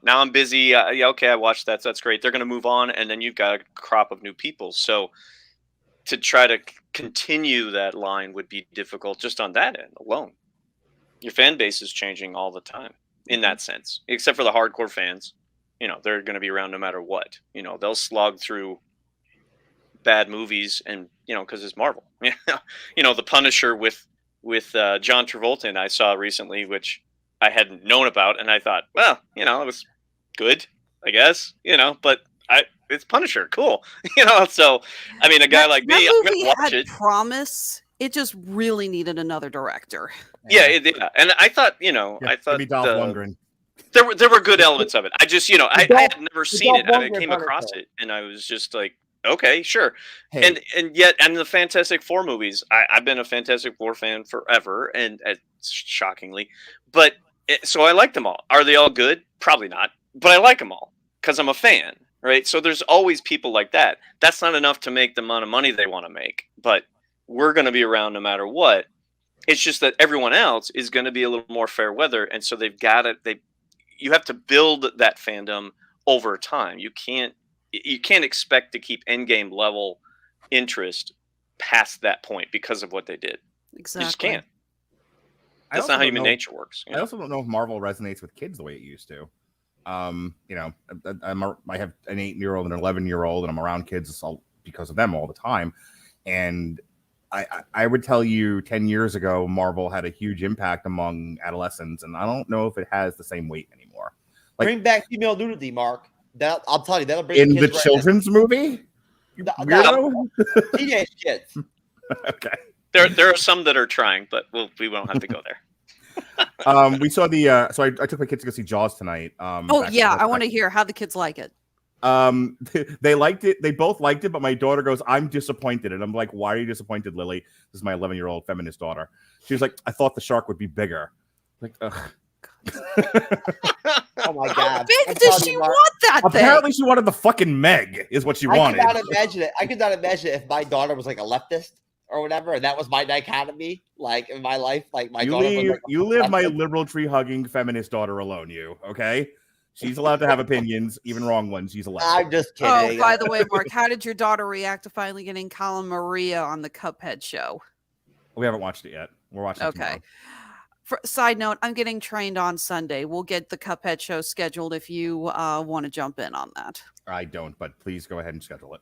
now I'm busy. Okay, I watched that. So that's great. They're going to move on, and then you've got a crop of new people. So to try to continue that line would be difficult just on that end alone. Your fan base is changing all the time in that sense, except for the hardcore fans. You know, they're going to be around no matter what. You know, they'll slog through bad movies, and you know, because it's Marvel. You know, The Punisher with John Travolta, and I saw recently, which I hadn't known about, and I thought, well, you know, it was good, I guess, you know, but it's Punisher, cool. You know, so I mean, a guy like me, I'm gonna watch it. Promise It just really needed another director. Yeah, and I thought, I thought maybe Dolph Lundgren. there were good elements of it. I just, I had never seen it. I came across it, and I was just like, okay, sure. Hey. And yet, and the Fantastic Four movies, I've been a Fantastic Four fan forever, and shockingly, but so I like them all. Are they all good? Probably not, but I like them all because I'm a fan, right? So there's always people like that. That's not enough to make the amount of money they want to make, but we're going to be around no matter what. It's just that everyone else is going to be a little more fair weather, and so they've got it. You have to build that fandom over time. You can't expect to keep endgame level interest past that point because of what they ddid. Exactly. You just can't. That's not how human nature works. I also don't know if Marvel resonates with kids the way it used to. I have an 8-year-old and an 11-year-old, and I'm around kids because of them all the time. And I would tell you 10 years ago, Marvel had a huge impact among adolescents, and I don't know if it has the same weight anymore. Like, bring back female nudity, Mark. I'll tell you, that'll bring in the kids children's movie. Weirdo? Teenage kids. Okay. There are some that are trying, but we won't have to go there. We saw the so I took my kids to go see Jaws tonight. I want to hear how the kids like it. They liked it. They both liked it, but my daughter goes, "I'm disappointed," and I'm like, "Why are you disappointed, Lily?" This is my 11-year-old feminist daughter. She was like, "I thought the shark would be bigger." Like, ugh. Oh my god! How big does she want that thing? Apparently, she wanted the fucking Meg. Is what she wanted. I could not imagine it if my daughter was like a leftist or whatever, and that was my dichotomy. Like in my life, like my daughter. You leave my liberal tree hugging feminist daughter alone. You okay? She's allowed to have opinions, even wrong ones. She's allowed. I'm just kidding. Oh, by the way, Mark, how did your daughter react to finally getting Colin Maria on the Cuphead show? We haven't watched it yet. We're watching it tomorrow. Side note, I'm getting trained on Sunday. We'll get the Cuphead show scheduled if you want to jump in on that. I don't, but please go ahead and schedule it.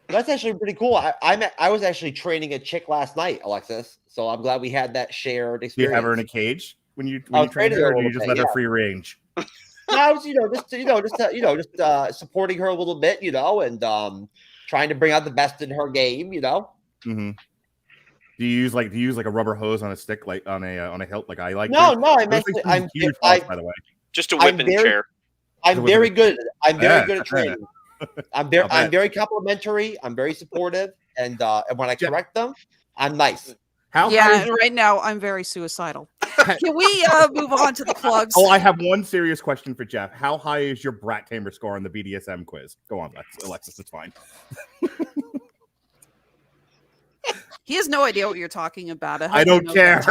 That's actually pretty cool. I was actually training a chick last night, Alexis. So I'm glad we had that shared Do experience. you have her in a cage when you train her, or do you just let her free range? No, I was, just supporting her a little bit, and trying to bring out the best in her game, Mm-hmm. Do you use like a rubber hose on a stick, like on a hilt, like I like? No, I meant I'm huge, by the way. Just a whip in the chair. I'm very good. I'm very good at training. I'm very complimentary. I'm very supportive, and when I correct them, I'm nice. And right now I'm very suicidal. Can we move on to the plugs? Oh, I have one serious question for Jeff. How high is your Brat Tamer score on the BDSM quiz? Go on, Alexis. It's fine. He has no idea what you're talking about. Oh, I don't care.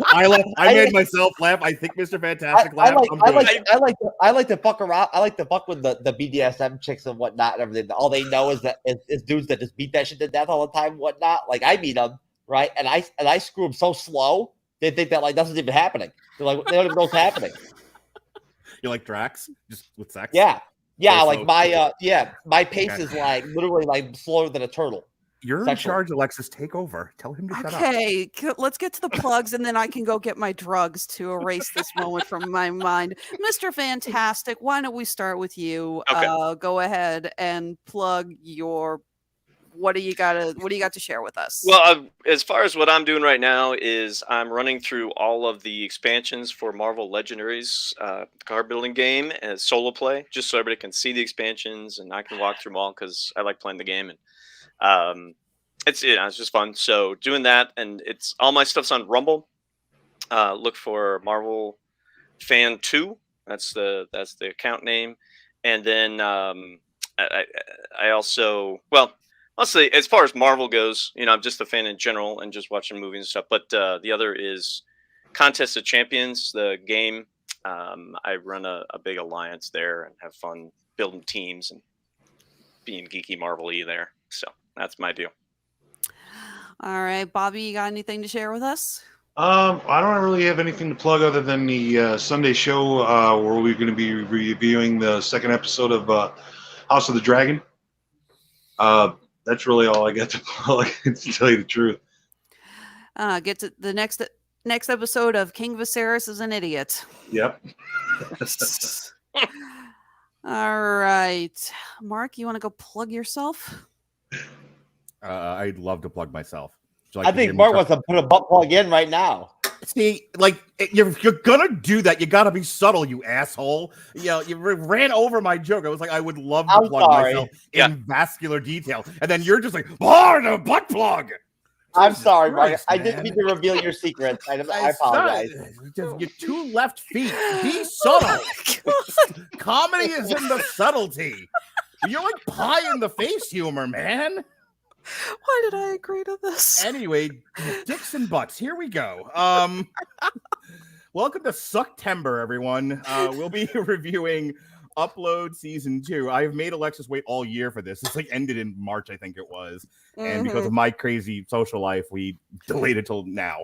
I made myself laugh. I think Mr. Fantastic laughed. I like to fuck around. I like to fuck with the BDSM chicks and whatnot and everything. All they know is that is dudes that just beat that shit to death all the time and whatnot. Like I meet them, right? And I screw them so slow, they think that like nothing's even happening. They're like, they don't even know what's happening. You're like Drax, just with sex? Yeah. Like my pace is like literally like slower than a turtle. You're in charge, Alexis. Take over. Tell him to shut up. Okay, let's get to the plugs, and then I can go get my drugs to erase this moment from my mind. Mr. Fantastic, why don't we start with you? Okay. Go ahead and plug your. What do you got to share with us? Well, as far as what I'm doing right now is I'm running through all of the expansions for Marvel Legendaries card building game as solo play, just so everybody can see the expansions and I can walk through them all because I like playing the game. And it's just fun. So doing that, and it's all my stuff's on Rumble. Look for Marvel Fan 2. That's the account name. And then I also, well, I'll say as far as Marvel goes, I'm just a fan in general and just watching movies and stuff. But the other is Contest of Champions, the game. I run a big alliance there and have fun building teams and being geeky Marvel-y there. So that's my deal. All right, Bobby, you got anything to share with us? I don't really have anything to plug other than the Sunday show where we're going to be reviewing the second episode of House of the Dragon. That's really all I got to plug, to tell you the truth. Get to the next episode of King Viserys is an idiot. Yep. All right, Mark, you want to go plug yourself? I'd love to plug myself. I think Mark wants to put a butt plug in right now. See, like you're gonna do that. You gotta be subtle, you asshole. You ran over my joke. I was like, I would love to plug myself in vascular detail, and then you're just like, the butt plug. I'm sorry, Mark. I didn't mean to reveal your secrets. I apologize. Your two left feet. Be subtle. Comedy is in the subtlety. You're like pie in the face humor, man. Why did I agree to this? Anyway, dicks and butts. Here we go. Welcome to Sucktember, everyone. We'll be reviewing Upload Season 2. I've made Alexis wait all year for this. It's like ended in March, I think it was. And because of my crazy social life, we delayed it till now.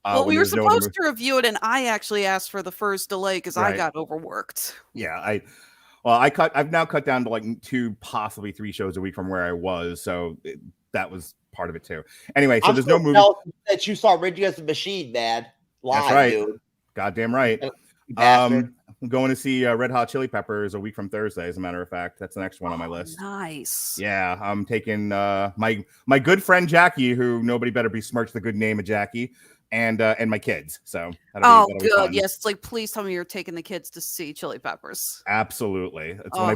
Well, we were supposed to review it, and I actually asked for the first delay because I got overworked. Yeah, I've now cut down to like 2, possibly 3 shows a week from where I was. So that was part of it too. Anyway, so there's no movie that you saw Rage Against the Machine, man. Live, that's right. Dude. Goddamn right. I'm going to see Red Hot Chili Peppers a week from Thursday, as a matter of fact. That's the next one on my list. Nice. Yeah, I'm taking my good friend Jackie, who nobody better besmirch the good name of Jackie, and my kids. So that'll be fun. Yes, it's like, please tell me you're taking the kids to see Chili Peppers. Absolutely. It's when I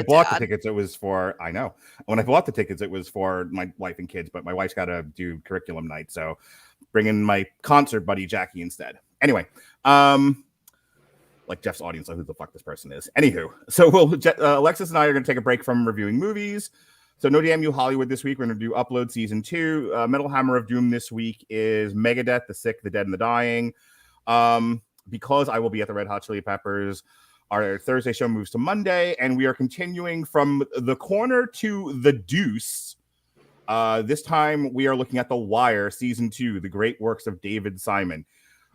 bought the tickets, it was for when I bought the tickets, it was for my wife and kids, but my wife's got to do curriculum night, so bring in my concert buddy Jackie instead. Anyway, like Jeff's audience, who the fuck this person is. Anywho, so Alexis and I are going to take a break from reviewing movies. So no Damn You Hollywood this week. We're going to do Upload Season 2. Metal Hammer of Doom this week is Megadeth, The Sick, The Dead, and the Dying. Because I will be at the Red Hot Chili Peppers, our Thursday show moves to Monday, and we are continuing from The Corner to The Deuce. This time we are looking at The Wire Season 2, The Great Works of David Simon.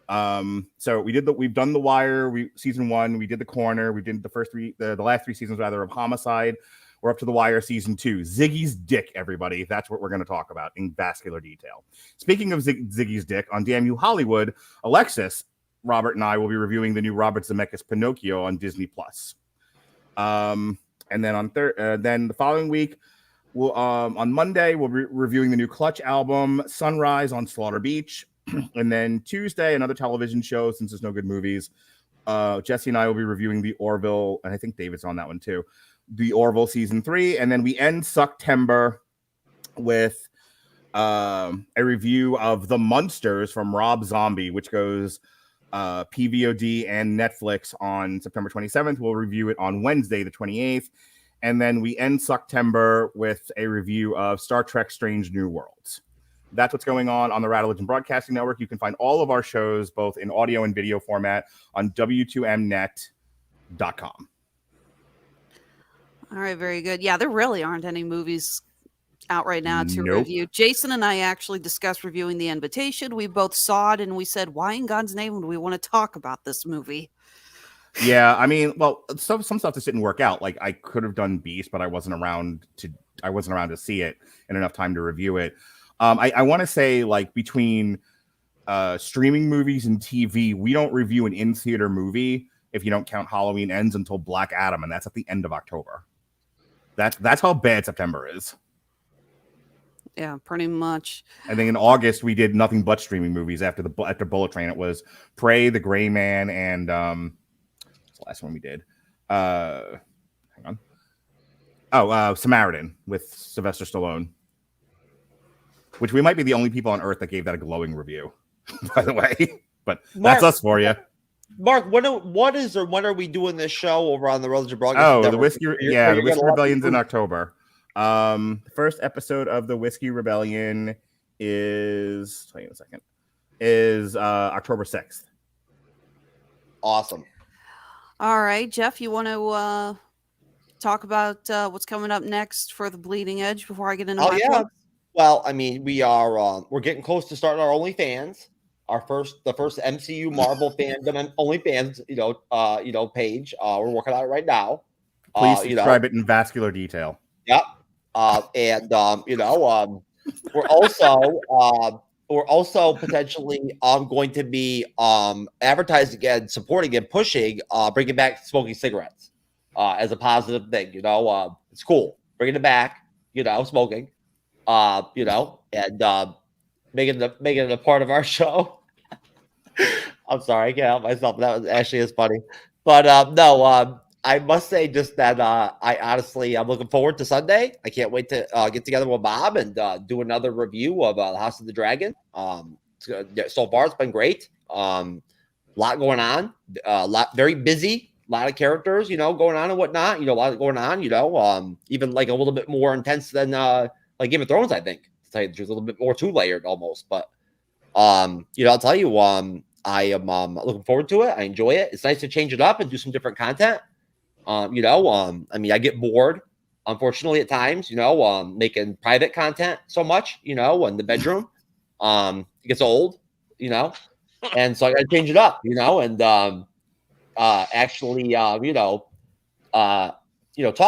So we've done The Wire, Season 1, we did The Corner, we did the last 3 seasons rather of Homicide. We're up to The Wire Season 2. Ziggy's dick, everybody. That's what we're going to talk about in vascular detail. Speaking of Ziggy's dick, on Damn You Hollywood, Alexis, Robert, and I will be reviewing the new Robert Zemeckis Pinocchio on Disney+. And then then the following week, on Monday, we'll be reviewing the new Clutch album, Sunrise on Slaughter Beach. And then Tuesday, another television show, since there's no good movies. Jesse and I will be reviewing the Orville, and I think David's on that one too. The Orville Season 3, and then we end Sucktember with a review of The Munsters from Rob Zombie, which goes PVOD and Netflix on September 27th. We'll review it on Wednesday, the 28th. And then we end Sucktember with a review of Star Trek Strange New Worlds. That's what's going on the Rattle Legend Broadcasting Network. You can find all of our shows, both in audio and video format, on w2mnet.com. All right, very good. Yeah, there really aren't any movies out right now to Nope. review. Jason and I actually discussed reviewing The Invitation. We both saw it, and we said, why in God's name would we want to talk about this movie? Yeah, I mean, well, some stuff just didn't work out. Like, I could have done Beast, but I wasn't around to see it in enough time to review it. I want to say, like, between streaming movies and TV, we don't review an in-theater movie if you don't count Halloween Ends until Black Adam, and that's at the end of October. That's how bad September is. Yeah, pretty much. I think in August we did nothing but streaming movies after Bullet Train. It was Prey, The Gray Man, and what's the last one we did? Hang on. Samaritan with Sylvester Stallone. Which we might be the only people on Earth that gave that a glowing review, by the way. But that's us for you. Mark, when are we doing this show over on the Religion Broadcast? Oh, the Whiskey Rebellion's in October. The first episode of the Whiskey Rebellion is October 6th. Awesome. All right, Jeff, you want to talk about what's coming up next for the Bleeding Edge before I get into my yeah. Well, I mean, we're getting close to starting our OnlyFans. The first MCU Marvel fandom and OnlyFans, page. We're working on it right now. Please describe it in vascular detail. Yep. We're also potentially going to be advertising and supporting and pushing bringing back smoking cigarettes as a positive thing. It's cool bringing it back. Smoking. making it a part of our show. I'm sorry, I can't help myself. That was actually is funny. But no, I must say just that I honestly I'm looking forward to Sunday. I can't wait to get together with Bob and do another review of House of the Dragon. So far it's been great. A lot going on. Very busy. A lot of characters, going on and whatnot. A lot going on. Even like a little bit more intense than like Game of Thrones. I think to tell you the truth, a little bit more layered almost. But I'll tell you, I am looking forward to it. I enjoy it. It's nice to change it up and do some different content. I mean, I get bored, unfortunately, at times, making private content so much, in the bedroom. It gets old, and so I got to change it up, and actually, talk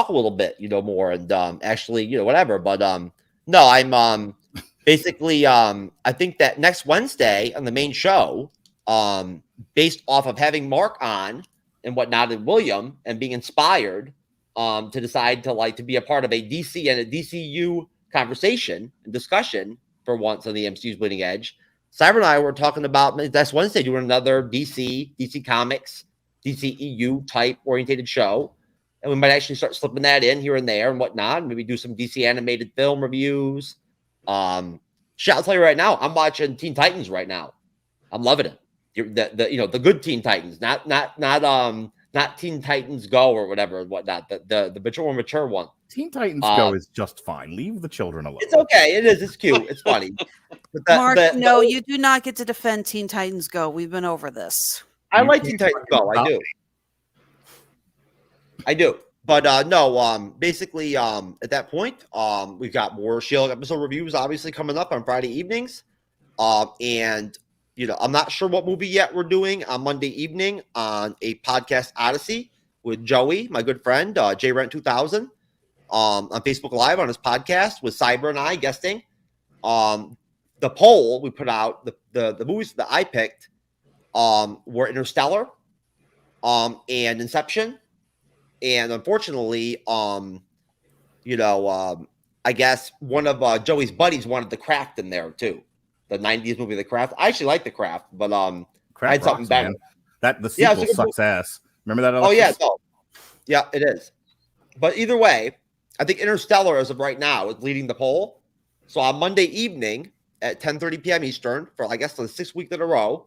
a little bit, more and actually, whatever. But no, I'm basically, I think that next Wednesday on the main show, based off of having Mark on and whatnot and William and being inspired to decide to be a part of a DC and a DCU conversation and discussion for once on the MCU's Bleeding Edge. Cyber and I were talking about next Wednesday doing another DC Comics, DCEU type orientated show. And we might actually start slipping that in here and there and whatnot. Maybe do some DC animated film reviews. I'll tell you right now, I'm watching Teen Titans right now. I'm loving it. The good Teen Titans, not Teen Titans Go or whatever and whatnot. The mature one. Teen Titans Go is just fine. Leave the children alone. It's okay. It is. It's cute. It's funny. Mark, no, you do not get to defend Teen Titans Go. We've been over this. I like Teen Titans Go. I do. But no, basically, at that point, we've got more Shield episode reviews obviously coming up on Friday evenings. And I'm not sure what movie yet we're doing on Monday evening on a podcast Odyssey with Joey, my good friend, JRent2000, on Facebook Live on his podcast with Cyber and I guesting. The poll we put out, the movies that I picked were Interstellar and Inception. And unfortunately, I guess one of Joey's buddies wanted The Craft in there too. The 90s movie The Craft. I actually like The Craft, but I had something better. Man. The sequel sucks ass. Remember that? Alexis? Oh yeah, no. Yeah, it is. But either way, I think Interstellar as of right now is leading the poll. So on Monday evening at 10:30 p.m. Eastern for I guess the 6th week in a row,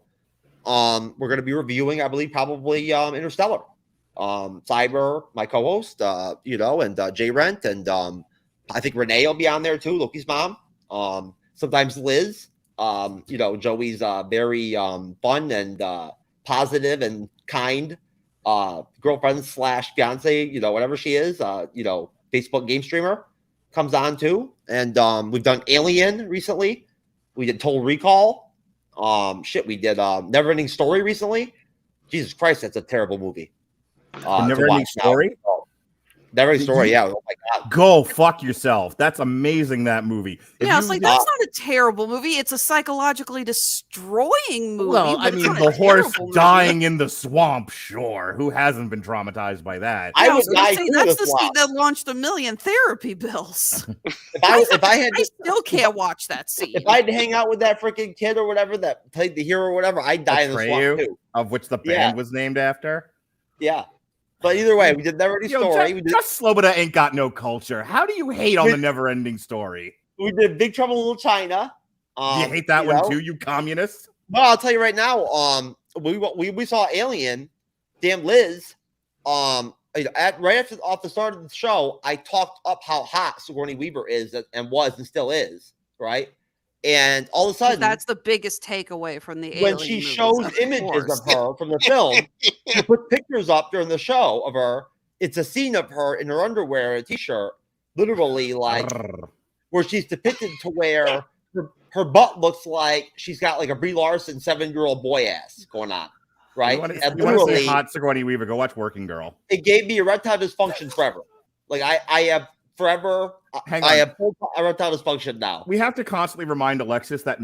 we're going to be reviewing, I believe, probably Interstellar. Cyber, my co-host, and Jay Rent, and I think Renee will be on there too, Loki's mom. Sometimes Liz. Joey's very fun and positive and kind girlfriend / fiance, whatever she is, Facebook game streamer comes on too. And we've done Alien recently. We did Total Recall. We did Neverending Story recently. Jesus Christ, that's a terrible movie. Neverending Story? Neverending Story, yeah. Oh my God. Go fuck yourself. That's amazing, that movie. It's like, that's not a terrible movie. It's a psychologically destroying movie. Well, I mean, the horse dying in the swamp, sure. Who hasn't been traumatized by that? I would say that's the scene that launched 1 million therapy bills. if I had, I still can't watch that scene. If I had to hang out with that freaking kid or whatever that played the hero or whatever, I'd die in the swamp too. Of which the band was named after? Yeah. But either way, we did Neverending Story. Just Sloboda ain't got no culture. How do you hate on the Neverending Story? We did Big Trouble in Little China. You hate that one too, you communist? Well, I'll tell you right now. We saw Alien. Damn Liz. Right off the start of the show, I talked up how hot Sigourney Weaver is and was and still is. Right. And all of a sudden, that's the biggest takeaway from the when she shows images of her from the film, she put pictures up during the show of her. It's a scene of her in her underwear and a t-shirt, literally like where she's depicted to where her butt looks like she's got like a Brie Larson 7-year-old boy ass going on, right? You want to say hot Sigourney Weaver? Go watch Working Girl. It gave me erectile dysfunction forever. Like I have forever. I have full erectile dysfunction now. We have to constantly remind Alexis that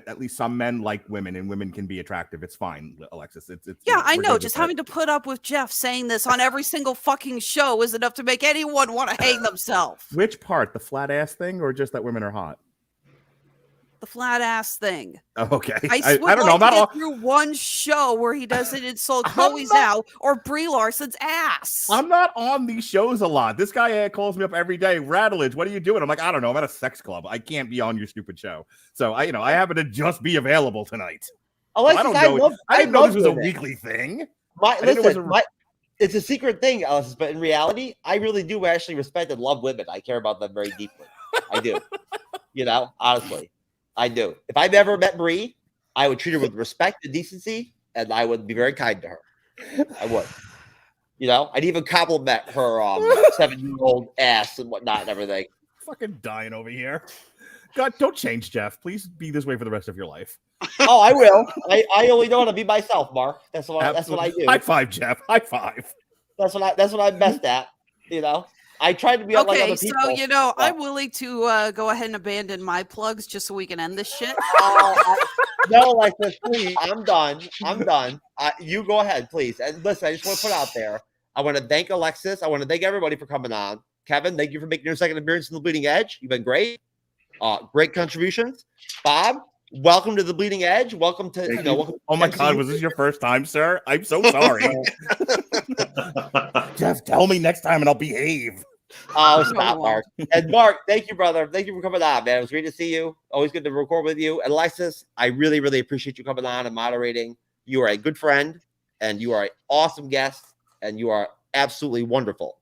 at least some men like women and women can be attractive. It's fine, Alexis. I know. Just having to put up with Jeff saying this on every single fucking show is enough to make anyone want to hang themselves. Which part? The flat ass thing or just that women are hot? The flat ass thing. Oh, okay. I I don't know. I'm not all, through one show where he doesn't insult Chloe Zhao or Brie Larson's ass. I'm not on these shows a lot. This guy calls me up every day. Rattledge, what are you doing? I'm like, I don't know. I'm at a sex club. I can't be on your stupid show. So I happen to just be available tonight. Alexis, So I didn't know this was a women. weekly thing. It's a secret thing, Alexis, but in reality, I really do actually respect and love women. I care about them very deeply. I do. Honestly, I do. If I've ever met Brie, I would treat her with respect and decency, and I would be very kind to her. I would. I'd even compliment her 7-year-old ass and whatnot and everything. Fucking dying over here. God, don't change, Jeff. Please be this way for the rest of your life. Oh, I will. I only know how to be myself, Mark. That's what I do. High five, Jeff. High five. That's what I'm best at. I try to be like other people. So I'm willing to go ahead and abandon my plugs just so we can end this shit. No, Alexis, please. I'm done. You go ahead, please. And listen, I just want to put out there. I want to thank Alexis. I want to thank everybody for coming on. Kevin, thank you for making your second appearance in the Bleeding Edge. You've been great. Great contributions. Bob, welcome to the Bleeding Edge. Welcome to welcome Oh my God, was this your first time, sir? I'm so sorry. Jeff, tell me next time and I'll behave. Oh, stop, Mark. And Mark, thank you, brother. Thank you for coming on, man. It was great to see you. Always good to record with you. And Alexis, I really, really appreciate you coming on and moderating. You are a good friend, and you are an awesome guest, and you are absolutely wonderful.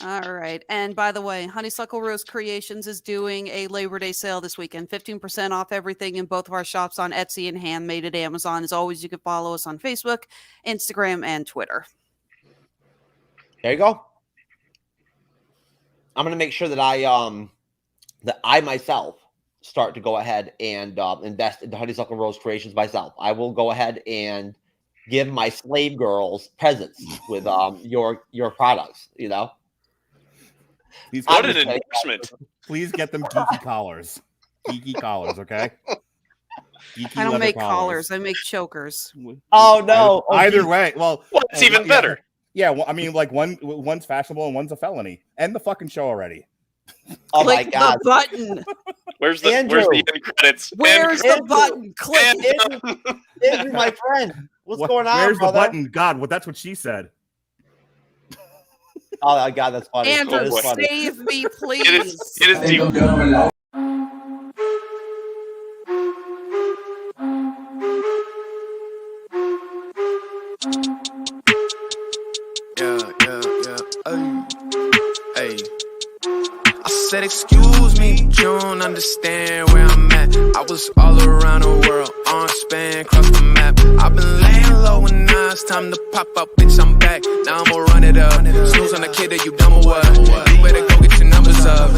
All right. And by the way, Honeysuckle Rose Creations is doing a Labor Day sale this weekend. 15% off everything in both of our shops on Etsy and Handmade at Amazon. As always, you can follow us on Facebook, Instagram, and Twitter. There you go. I'm going to make sure that I myself start to go ahead and invest into Honeysuckle Rose Creations myself. I will go ahead and give my slave girls presents with your products, What an endorsement. Please get them geeky collars. Geeky collars, okay? Geeky I don't leather make collars. I make chokers. Oh, no. Either way. Well, it's even better. Yeah, well, I mean, like one's fashionable and one's a felony. End the fucking show already. Oh Click my God. the button. Where's the end credits? Where's the button? Click Andrew, my friend. What's going on, Where's brother? the button? God, well, that's what she said. Oh my God, that's funny. Andrew, That is funny. save me, please. It is deep. Hey. I said, excuse me, but you don't understand where I'm at. I was all around the world, on span, cross the map. I've been laying low and now it's time to pop up, bitch, I'm back. Now I'ma run it up. Snooze on the kid that you dumb or what? You better go get your numbers up.